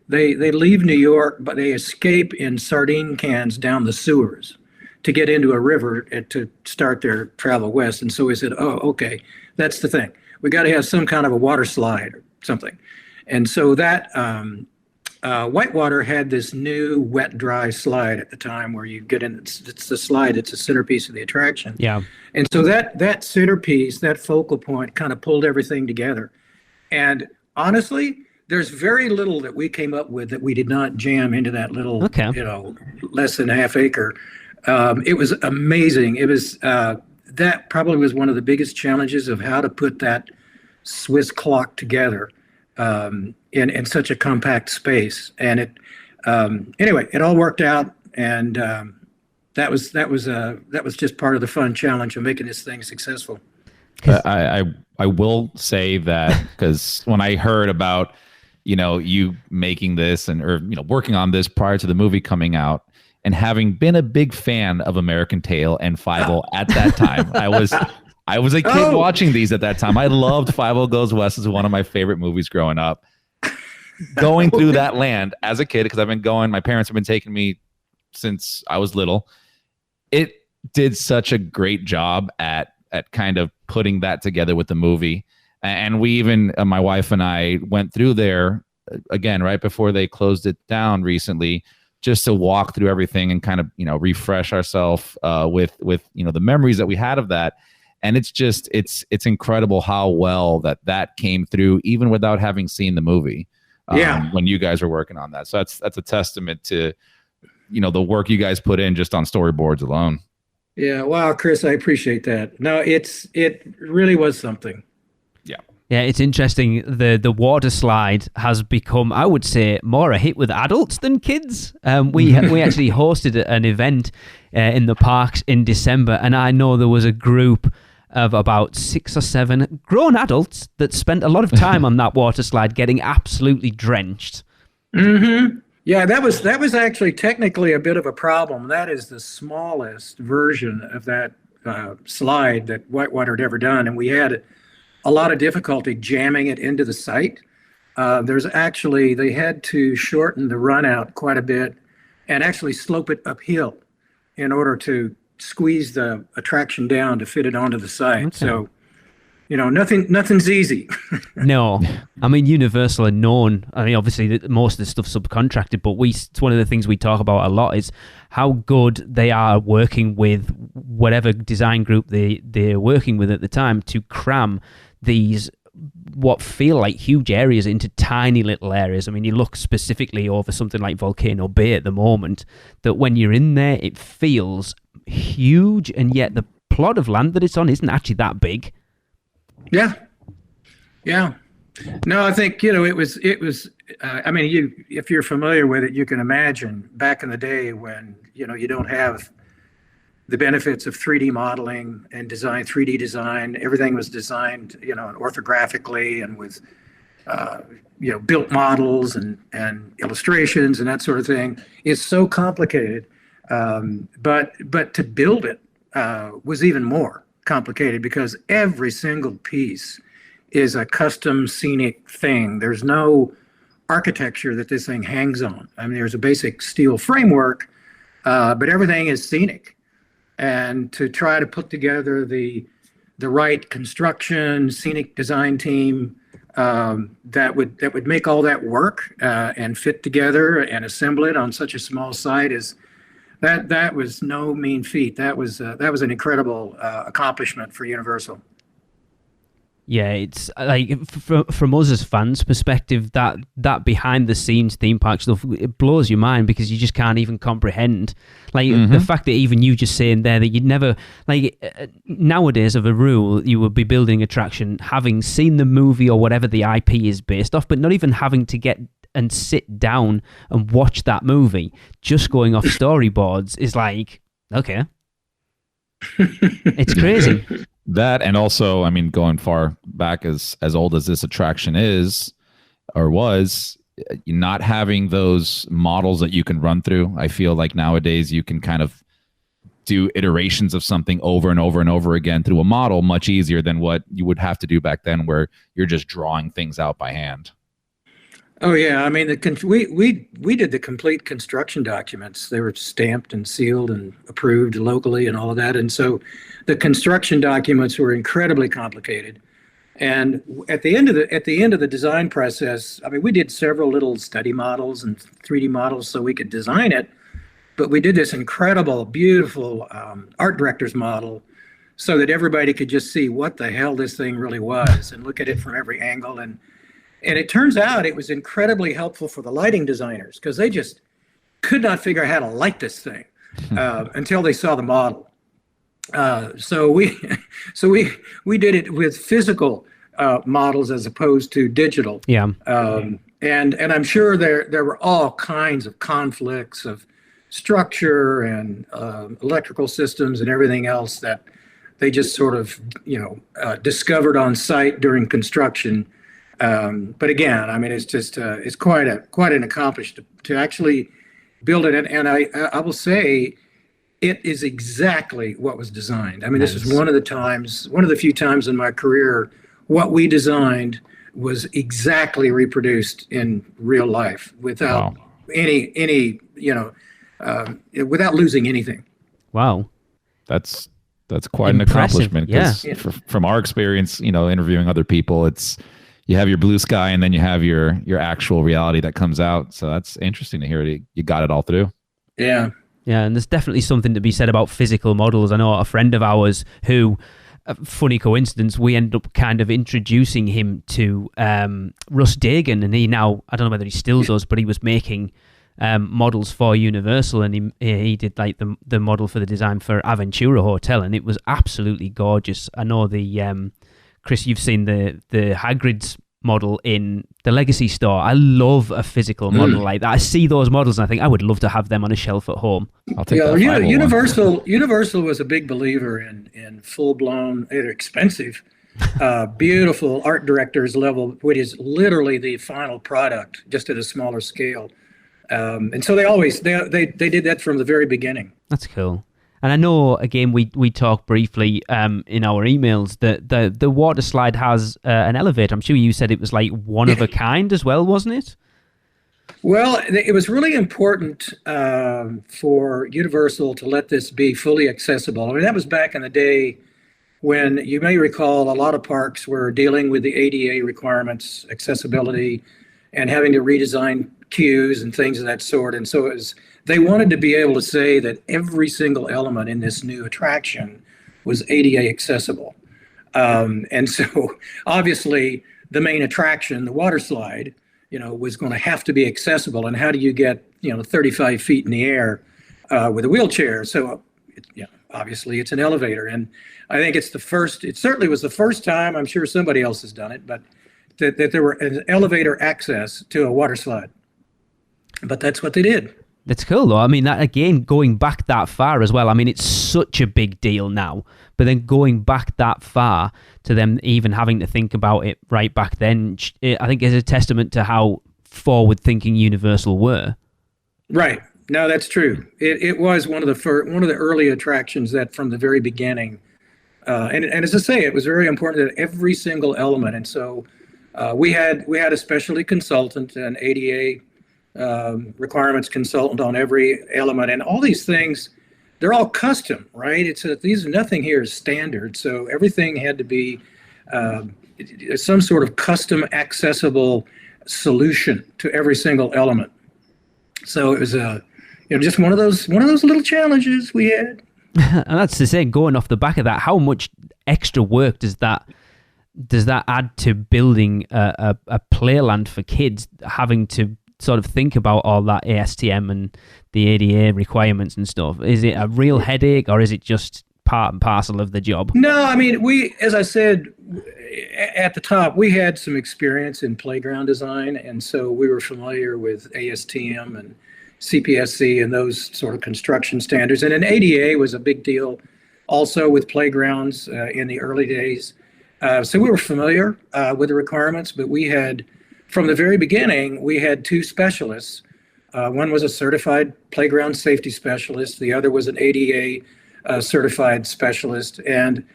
They leave New York, but they escape in sardine cans down the sewers to get into a river to start their travel west. And so we said, oh, okay, that's the thing. We got to have some kind of a water slide or something. And so that Whitewater had this new wet, dry slide at the time where you get in. It's the slide. It's a centerpiece of the attraction. Yeah. And so that centerpiece, that focal point, kind of pulled everything together. And honestly, there's very little that we came up with that we did not jam into that little, less than half acre. It was amazing. It was that probably was one of the biggest challenges of how to put that Swiss clock together in such a compact space. And it anyway, it all worked out, and that was just part of the fun challenge of making this thing successful. I will say that because when I heard about you making this or working on this prior to the movie coming out, and having been a big fan of American Tail and Fievel at that time, I was a kid watching these at that time. I loved Fievel Goes West as one of my favorite movies growing up. Going through that land as a kid, because I've been going, my parents have been taking me since I was little. It did such a great job at kind of putting that together with the movie. And we even, my wife and I went through there again, right before they closed it down recently, just to walk through everything and kind of, refresh ourselves with the memories that we had of that. And it's just, it's incredible how well that came through, even without having seen the movie. When you guys were working on that. So that's a testament to, the work you guys put in just on storyboards alone. Yeah. Wow, Chris, I appreciate that. No, it really was something. Yeah, it's interesting. The water slide has become, I would say, more a hit with adults than kids. We actually hosted an event in the parks in December, and I know there was a group of about 6 or 7 grown adults that spent a lot of time on that water slide getting absolutely drenched. Mm-hmm. Yeah, that was actually technically a bit of a problem. That is the smallest version of that slide that Whitewater had ever done, and we had a lot of difficulty jamming it into the site. They had to shorten the run out quite a bit and actually slope it uphill in order to squeeze the attraction down to fit it onto the site. Okay. So, nothing's easy. No, I mean, Universal are known. I mean, obviously, most of the stuff's subcontracted, but it's one of the things we talk about a lot is how good they are working with whatever design group they're working with at the time to cram these what feel like huge areas into tiny little areas. I mean, you look specifically over something like Volcano Bay at the moment, that when you're in there, it feels huge, and yet the plot of land that it's on isn't actually that big. Yeah. No, I think, it was, I mean, if you're familiar with it, you can imagine back in the day when, you don't have the benefits of 3D modeling and 3D design. Everything was designed, orthographically and with built models and illustrations and that sort of thing is so complicated. But to build it was even more complicated because every single piece is a custom scenic thing. There's no architecture that this thing hangs on. I mean, there's a basic steel framework, but everything is scenic. And to try to put together the right construction, scenic design team that would make all that work and fit together and assemble it on such a small site that was no mean feat. That was an incredible accomplishment for Universal. Yeah, it's like from us as fans' perspective, that behind the scenes theme park stuff, it blows your mind because you just can't even comprehend. Like the fact that even you just saying there that you'd never nowadays of a rule you would be building attraction having seen the movie or whatever the IP is based off, but not even having to get and sit down and watch that movie. Just going off storyboards is like, okay, it's crazy. That, and also, I mean, going far back as old as this attraction is or was, not having those models that you can run through. I feel like nowadays you can kind of do iterations of something over and over and over again through a model much easier than what you would have to do back then, where you're just drawing things out by hand. Oh yeah, I mean, we did the complete construction documents. They were stamped and sealed and approved locally and all of that. And so the construction documents were incredibly complicated. And at the end of the design process, I mean, we did several little study models and 3D models so we could design it. But we did this incredible, beautiful art director's model so that everybody could just see what the hell this thing really was and look at it from every angle. And it turns out it was incredibly helpful for the lighting designers because they just could not figure out how to light this thing until they saw the model. So we did it with physical models as opposed to digital. Yeah. And I'm sure there were all kinds of conflicts of structure and electrical systems and everything else that they just sort of discovered on site during construction. But again, I mean, it's just it's quite an accomplishment to actually build it. And I will say, it is exactly what was designed. I mean, This is one of the few times in my career what we designed was exactly reproduced in real life without any without losing anything. Wow, that's quite an impressive. accomplishment. Because from our experience, interviewing other people, it's. You have your blue sky, and then you have your actual reality that comes out. So that's interesting to hear. You got it all through. Yeah. Yeah, and there's definitely something to be said about physical models. I know a friend of ours who, funny coincidence, we ended up kind of introducing him to Russ Dagan, and he now, I don't know whether he still does, but he was making models for Universal, and he did like the model for the design for Aventura Hotel, and it was absolutely gorgeous. I know the... Chris, you've seen the Hagrid's model in the Legacy store. I love a physical model like that. I see those models and I think I would love to have them on a shelf at home. I'll take that. Universal was a big believer in full-blown, expensive, beautiful art directors level, which is literally the final product, just at a smaller scale. And so they did that from the very beginning. That's cool. And I know, again, we talked briefly in our emails that the water slide has an elevator. I'm sure you said it was like one of a kind as well, wasn't it? Well, it was really important for Universal to let this be fully accessible. I mean, that was back in the day when, you may recall, a lot of parks were dealing with the ADA requirements, accessibility, and having to redesign queues and things of that sort. And so they wanted to be able to say that every single element in this new attraction was ADA accessible. And so obviously the main attraction, the water slide, was going to have to be accessible. And how do you get, 35 feet in the air with a wheelchair? So, obviously it's an elevator. And I think it certainly was the first time, I'm sure somebody else has done it, but that there were an elevator access to a water slide. But that's what they did. That's cool, though. I mean, that again, going back that far as well. I mean, it's such a big deal now. But then going back that far to them even having to think about it right back then, I think is a testament to how forward-thinking Universal were. Right. No, that's true. It was one of the early attractions that from the very beginning, and as I say, it was very important that every single element. And so we had a specialty consultant, an ADA requirements consultant on every element, and all these things, they're all custom, right? Nothing here is standard, so everything had to be some sort of custom accessible solution to every single element. So it was just one of those little challenges we had. And that's to say, going off the back of that, how much extra work does that add to building a Playland for kids, having to sort of think about all that ASTM and the ADA requirements and stuff? Is it a real headache, or is it just part and parcel of the job? No, I mean, as I said at the top, we had some experience in playground design, and so we were familiar with ASTM and CPSC and those sort of construction standards. And an ADA was a big deal also with playgrounds in the early days. So we were familiar with the requirements, but we had, from the very beginning, we had two specialists. One was a certified playground safety specialist. The other was an ADA certified specialist. And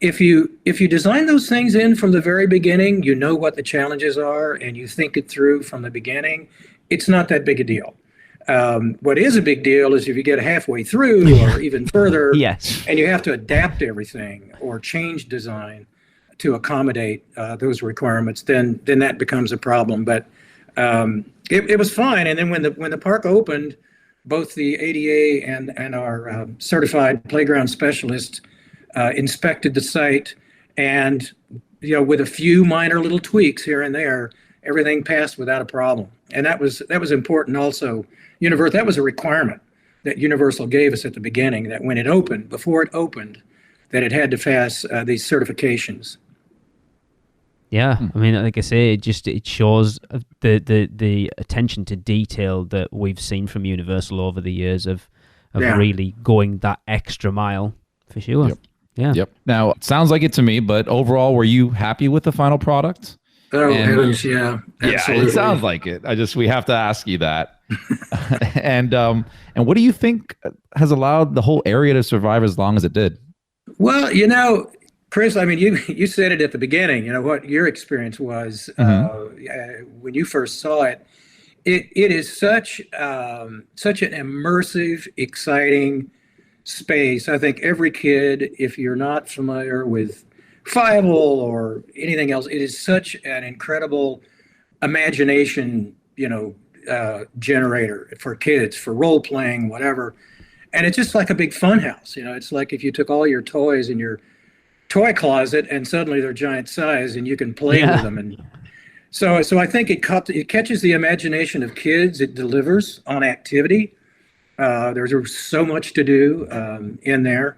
if you design those things in from the very beginning, you know what the challenges are, and you think it through from the beginning, it's not that big a deal. What is a big deal is if you get halfway through or even further, yes, and you have to adapt everything or change design to accommodate those requirements, then that becomes a problem. But it was fine. And then when the park opened, both the ADA and our certified playground specialist inspected the site, and with a few minor little tweaks here and there, everything passed without a problem. And that was important also. That was a requirement that Universal gave us at the beginning, that when it opened, before it opened, that it had to pass these certifications. Yeah, I mean, like I say, it shows the attention to detail that we've seen from Universal over the years of really going that extra mile, for sure. Yep. Yeah. Yep. Now, it sounds like it to me, but overall, were you happy with the final product? Oh, heavens, yeah. Absolutely. Yeah, it sounds like it. We have to ask you that. And what do you think has allowed the whole area to survive as long as it did? Well, Chris, I mean, you said it at the beginning, what your experience was when you first saw it. It is such an immersive, exciting space. I think every kid, if you're not familiar with Fievel or anything else, it is such an incredible imagination, generator for kids, for role playing, whatever. And it's just like a big fun house. It's like if you took all your toys in your toy closet and suddenly they're giant size and you can play with them. And so I think it catches the imagination of kids. It delivers on activity. There's so much to do in there.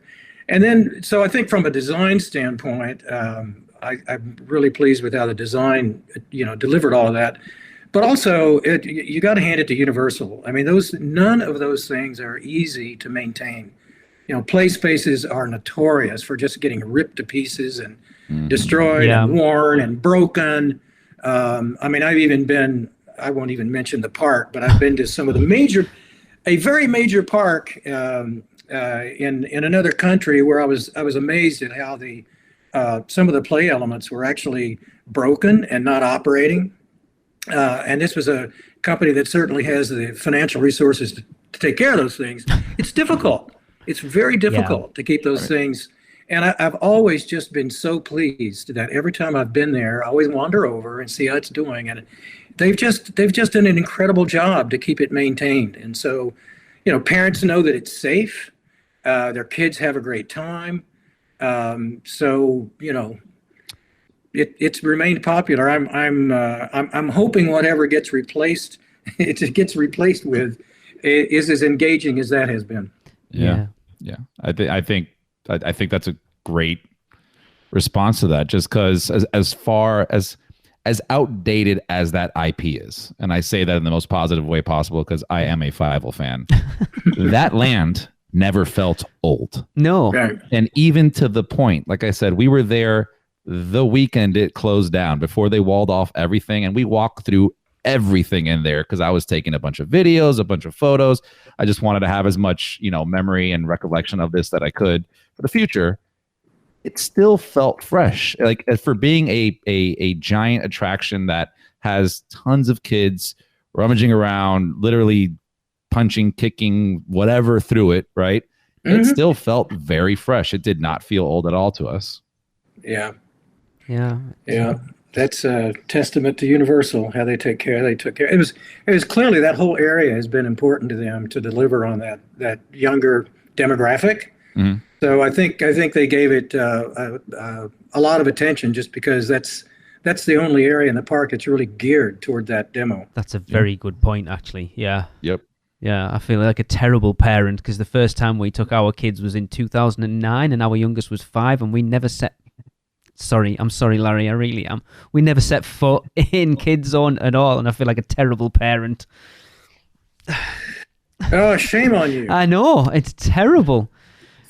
And then, so I think from a design standpoint, I'm really pleased with how the design, delivered all of that. But also, you got to hand it to Universal. I mean, none of those things are easy to maintain. Play spaces are notorious for just getting ripped to pieces and destroyed and worn and broken. I mean, I won't even mention the park, but I've been to some of a very major park in another country where I was amazed at how some of the play elements were actually broken and not operating. And this was a company that certainly has the financial resources to take care of those things. It's difficult. It's very difficult to keep those things. And I've always just been so pleased that every time I've been there, I always wander over and see how it's doing. And they've just done an incredible job to keep it maintained. And so, parents know that it's safe. Their kids have a great time. It's remained popular. I'm hoping whatever gets replaced, it gets replaced with, is as engaging as that has been. Yeah. I think that's a great response to that. Just because as far as outdated as that IP is, and I say that in the most positive way possible because I am a Fievel fan, that land never felt old. No. Right. And even to the point, like I said, we were there the weekend it closed down before they walled off everything. And we walked through everything in there because I was taking a bunch of videos, a bunch of photos. I just wanted to have as much, memory and recollection of this that I could for the future. It still felt fresh. Like for being a giant attraction that has tons of kids rummaging around, literally punching, kicking, whatever through it, right? It still felt very fresh. It did not feel old at all to us. Yeah. Yeah. Yeah. That's a testament to Universal, how they took care. It was clearly that whole area has been important to them to deliver on that younger demographic. Mm-hmm. So I think they gave it a lot of attention just because that's the only area in the park that's really geared toward that demo. That's a very good point, actually. Yeah. Yep. Yeah, I feel like a terrible parent because the first time we took our kids was in 2009 and our youngest was 5 and we never set... Sorry, I'm sorry, Larry, I really am. We never set foot in Kidzone at all and I feel like a terrible parent. Oh, shame on you. I know, it's terrible.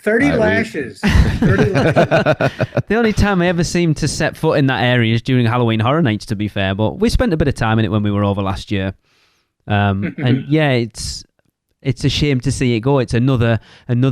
30 lashes. 30 lashes. The only time I ever seem to set foot in that area is during Halloween Horror Nights, to be fair, but we spent a bit of time in it when we were over last year. And yeah, it's a shame to see it go. It's another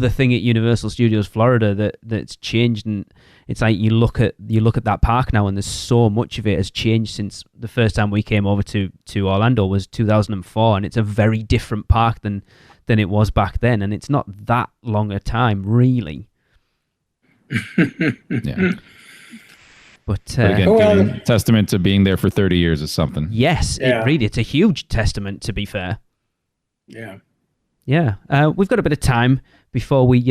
thing at Universal Studios Florida that's changed, and it's like you look at that park now, and there's so much of it has changed since the first time we came over to Orlando was 2004, and it's a very different park than it was back then, and it's not that long a time really. Yeah. But again, testament to being there for 30 years is something. Yes, Yeah. it's a huge testament, to be fair. Yeah. Yeah, we've got a bit of time before we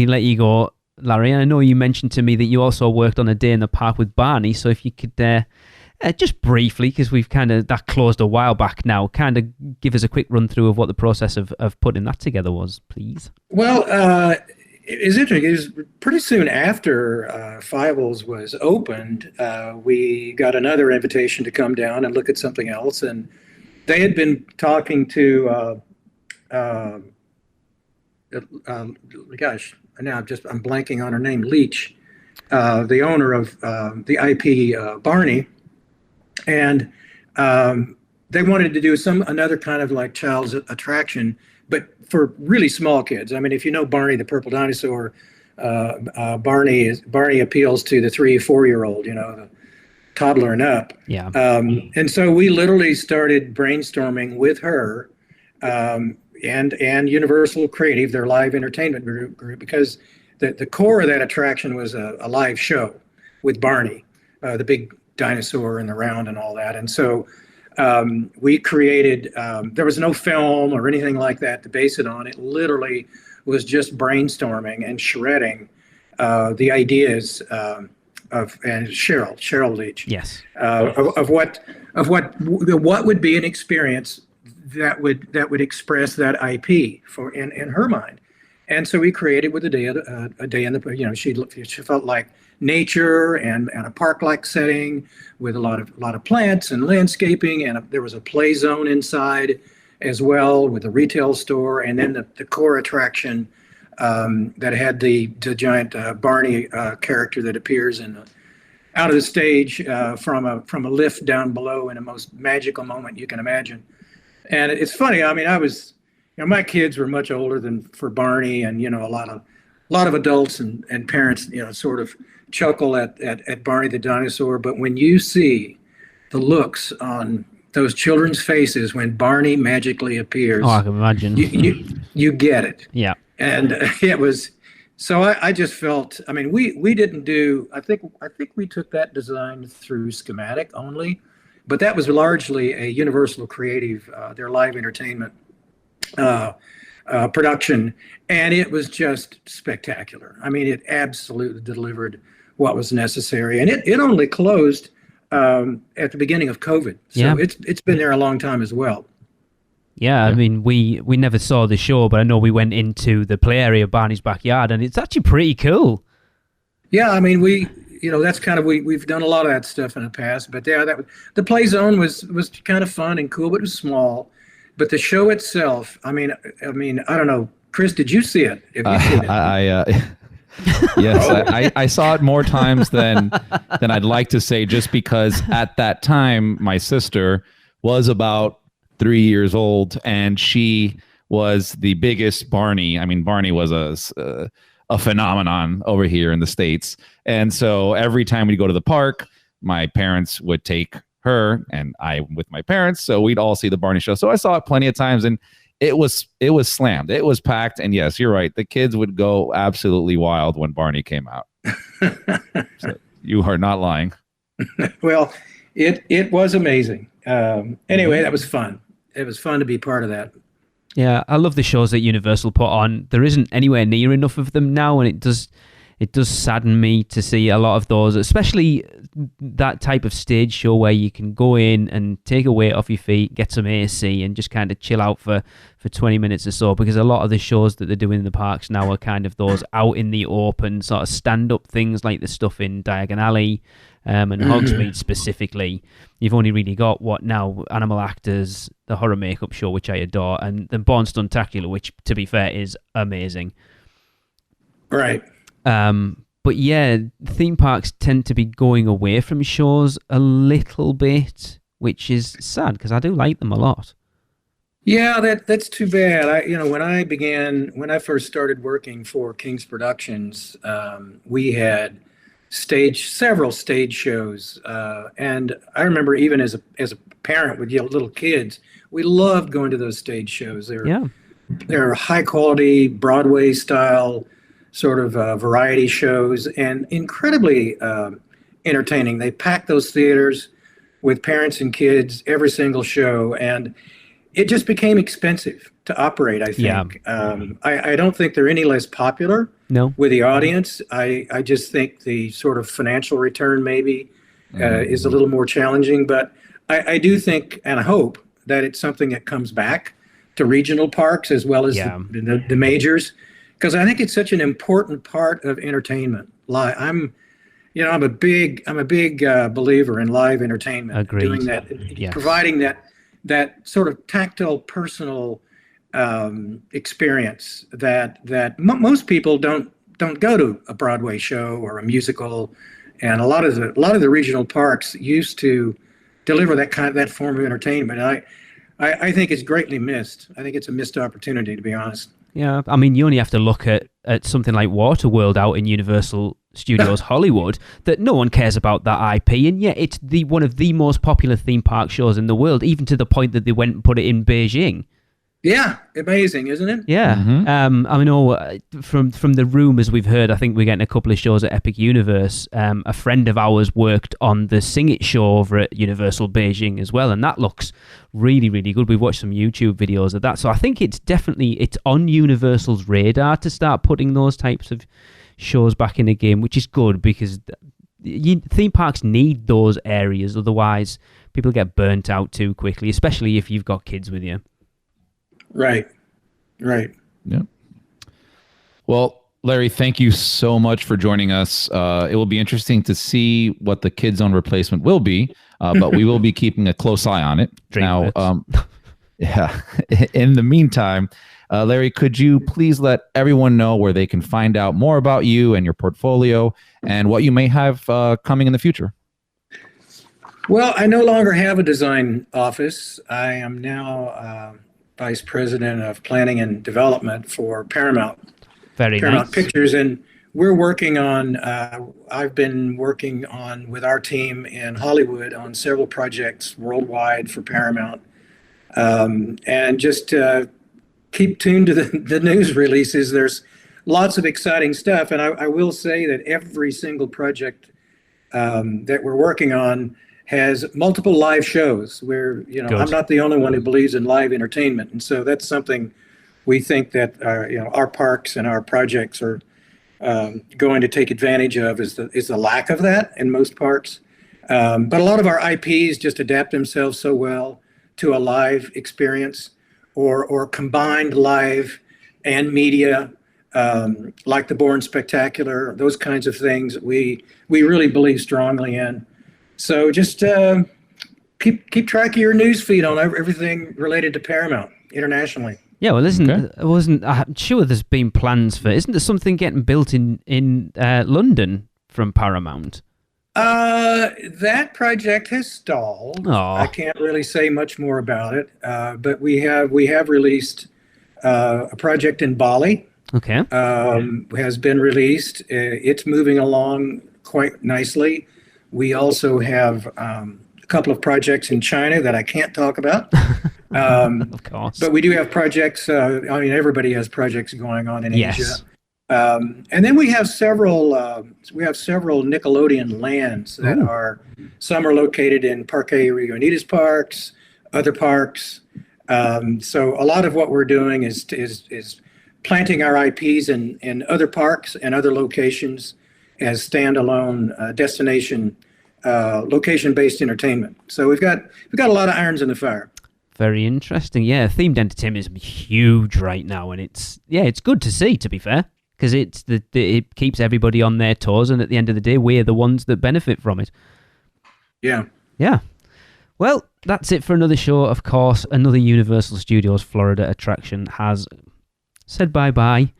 let you go, Larry. And I know you mentioned to me that you also worked on a day in the park with Barney. So if you could just briefly, because we've that closed a while back now, kind of give us a quick run through of what the process of putting that together was, please. Well, it's interesting. It was pretty soon after Fievel's was opened, we got another invitation to come down and look at something else. And they had been talking to, gosh, now I'm blanking on her name, Leach, the owner of the IP Barney. And they wanted to do another kind of like child's attraction, but for really small kids. I mean, if you know Barney the Purple Dinosaur, Barney appeals to the 3-4-year-old, the toddler and up. Yeah. And so we literally started brainstorming with her and Universal Creative, their live entertainment group, because the core of that attraction was a live show with Barney, the big dinosaur in the round and all that. And so we created, there was no film or anything like that to base it on. It literally was just brainstorming and shredding the ideas of Cheryl Leach. Yes. Of what would be an experience that would express that IP for in her mind. And so we created with a day in the, she felt like nature and a park-like setting with a lot of plants and landscaping, and there was a play zone inside as well with a retail store, and then the core attraction that had the giant Barney character that appears out of the stage from a lift down below in the most magical moment you can imagine. And it's funny. I mean, my kids were much older than for Barney, and a lot of adults and parents, sort of chuckle at Barney the dinosaur. But when you see the looks on those children's faces when Barney magically appears, I can imagine. You get it. Yeah. And it was. So I just felt. I mean, we didn't do. I think we took that design through schematic only, but that was largely a Universal Creative, their live entertainment production, and it was just spectacular. I mean, it absolutely delivered what was necessary, and it only closed at the beginning of COVID, so it's been there a long time as well. Yeah, I mean, we never saw the show, but I know we went into the play area of Barney's backyard, and it's actually pretty cool. Yeah, I mean, that's kind of we've done a lot of that stuff in the past, but yeah, the play zone was kind of fun and cool, but it was small. But the show itself, I mean, I don't know, Chris, did you see it? Have you seen it? Yes, I saw it more times than I'd like to say, just because at that time my sister was about 3 years old and she was the biggest Barney. I mean, Barney was a phenomenon over here in the States. And so every time we go to the park, my parents would take her and I with my parents. So we'd all see the Barney show. So I saw it plenty of times and it was slammed. It was packed. And yes, you're right. The kids would go absolutely wild when Barney came out. So you are not lying. Well, it was amazing. Anyway, that was fun. It was fun to be part of that. Yeah, I love the shows that Universal put on. There isn't anywhere near enough of them now, and it does sadden me to see a lot of those, especially that type of stage show where you can go in and take a weight off your feet, get some AC, and just kind of chill out for 20 minutes or so, because a lot of the shows that they're doing in the parks now are kind of those out in the open sort of stand-up things like the stuff in Diagon Alley and Hogsmeade specifically. You've only really got Animal Actors, the horror makeup show, which I adore, and the Born Stuntacular, which, to be fair, is amazing. Right. But yeah, theme parks tend to be going away from shows a little bit, which is sad because I do like them a lot. Yeah, that's too bad. When I first started working for King's Productions, we had several stage shows, and I remember even as a parent with little kids, we loved going to those stage shows. They're high quality Broadway style sort of variety shows and incredibly entertaining. They packed those theaters with parents and kids every single show, and it just became expensive to operate, I think. Yeah. I don't think they're any less popular with the audience. I just think the sort of financial return maybe is a little more challenging, but I do think and I hope that it's something that comes back to regional parks as well as the majors, because I think it's such an important part of entertainment. I'm a big believer in live entertainment. Agreed. Doing that, providing that sort of tactile, personal experience that most people don't go to a Broadway show or a musical, and a lot of the regional parks used to deliver that form of entertainment. I think it's greatly missed. I think it's a missed opportunity, to be honest. Yeah, I mean, you only have to look at something like Waterworld out in Universal Studios Hollywood, that no one cares about that IP, and yet it's one of the most popular theme park shows in the world, even to the point that they went and put it in Beijing. Yeah, amazing, isn't it? Yeah. Mm-hmm. I know from the rumours we've heard, I think we're getting a couple of shows at Epic Universe. A friend of ours worked on the Sing It show over at Universal Beijing as well, and that looks really, really good. We've watched some YouTube videos of that. So I think it's on Universal's radar to start putting those types of shows back in the game, which is good because theme parks need those areas. Otherwise, people get burnt out too quickly, especially if you've got kids with you. Right. Yeah. Well, Larry, thank you so much for joining us. It will be interesting to see what the Kidzone replacement will be, but we will be keeping a close eye on it. Now, in the meantime, Larry, could you please let everyone know where they can find out more about you and your portfolio and what you may have coming in the future? Well, I no longer have a design office. I am now Vice President of Planning and Development for Paramount Pictures, and we're working on. I've been working on with our team in Hollywood on several projects worldwide for Paramount, and just keep tuned to the news releases. There's lots of exciting stuff, and I will say that every single project that we're working on has multiple live shows where, I'm not the only one who believes in live entertainment. And so that's something we think that, our parks and our projects are going to take advantage of is the lack of that in most parks. But a lot of our IPs just adapt themselves so well to a live experience or combined live and media, like the Born Spectacular, those kinds of things we really believe strongly in. So just keep track of your news feed on everything related to Paramount internationally. Yeah, well, I'm sure there's been plans for. Isn't there something getting built in London from Paramount? That project has stalled. Aw. I can't really say much more about it, but we have released a project in Bali. Okay. Has been released. It's moving along quite nicely. We also have a couple of projects in China that I can't talk about. Of course. But we do have projects. Everybody has projects going on in Yes. Asia. And then we have several Nickelodeon lands that are, some are located in Parque Reunidas parks, other parks. So a lot of what we're doing is planting our IPs in other parks and other locations as standalone destination location-based entertainment. So we've got a lot of irons in the fire. Very interesting. Yeah, themed entertainment is huge right now, and it's good to see, to be fair, because it keeps everybody on their toes, and at the end of the day, we're the ones that benefit from it. Yeah. Yeah. Well, that's it for another show. Of course, another Universal Studios Florida attraction has said bye-bye.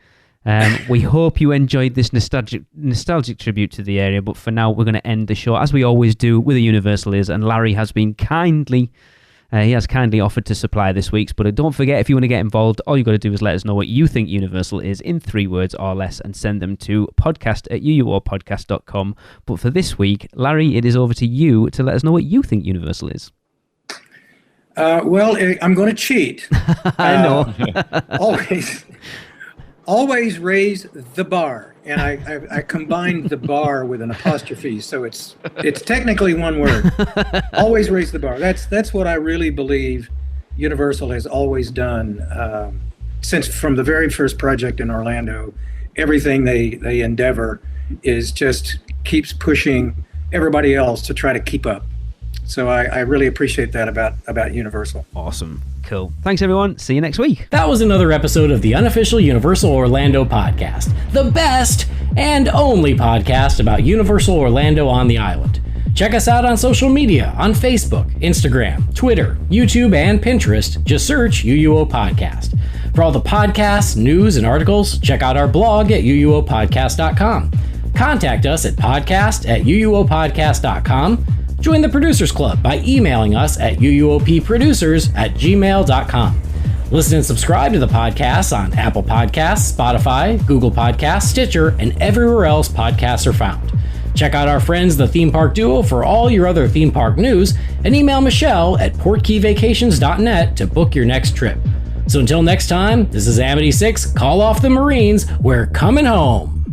We hope you enjoyed this nostalgic tribute to the area, but for now, we're going to end the show, as we always do with a Universal Is, and Larry has been kindly offered to supply this week's. But don't forget, if you want to get involved, all you got to do is let us know what you think Universal is in 3 words or less, and send them to podcast@uuopodcast.com. But for this week, Larry, it is over to you to let us know what you think Universal is. Well, I'm going to cheat. I know. Always raise the bar, and I combined the bar with an apostrophe, so it's technically one word. Always raise the bar. That's what I really believe Universal has always done since from the very first project in Orlando. Everything they endeavor is just keeps pushing everybody else to try to keep up. So I really appreciate that about Universal. Awesome. Cool. Thanks, everyone. See you next week. That was another episode of the unofficial Universal Orlando podcast, the best and only podcast about Universal Orlando on the island. Check us out on social media on Facebook, Instagram, Twitter, YouTube, and Pinterest. Just search UUO Podcast. For all the podcasts, news, and articles, check out our blog at uuopodcast.com. Contact us at podcast@uuopodcast.com. Join the Producers Club by emailing us at uuopproducers@gmail.com. Listen and subscribe to the podcast on Apple Podcasts, Spotify, Google Podcasts, Stitcher, and everywhere else podcasts are found. Check out our friends, the Theme Park Duo, for all your other theme park news, and email Michelle at portkeyvacations.net to book your next trip. So until next time, this is Amity 6, call off the Marines, we're coming home.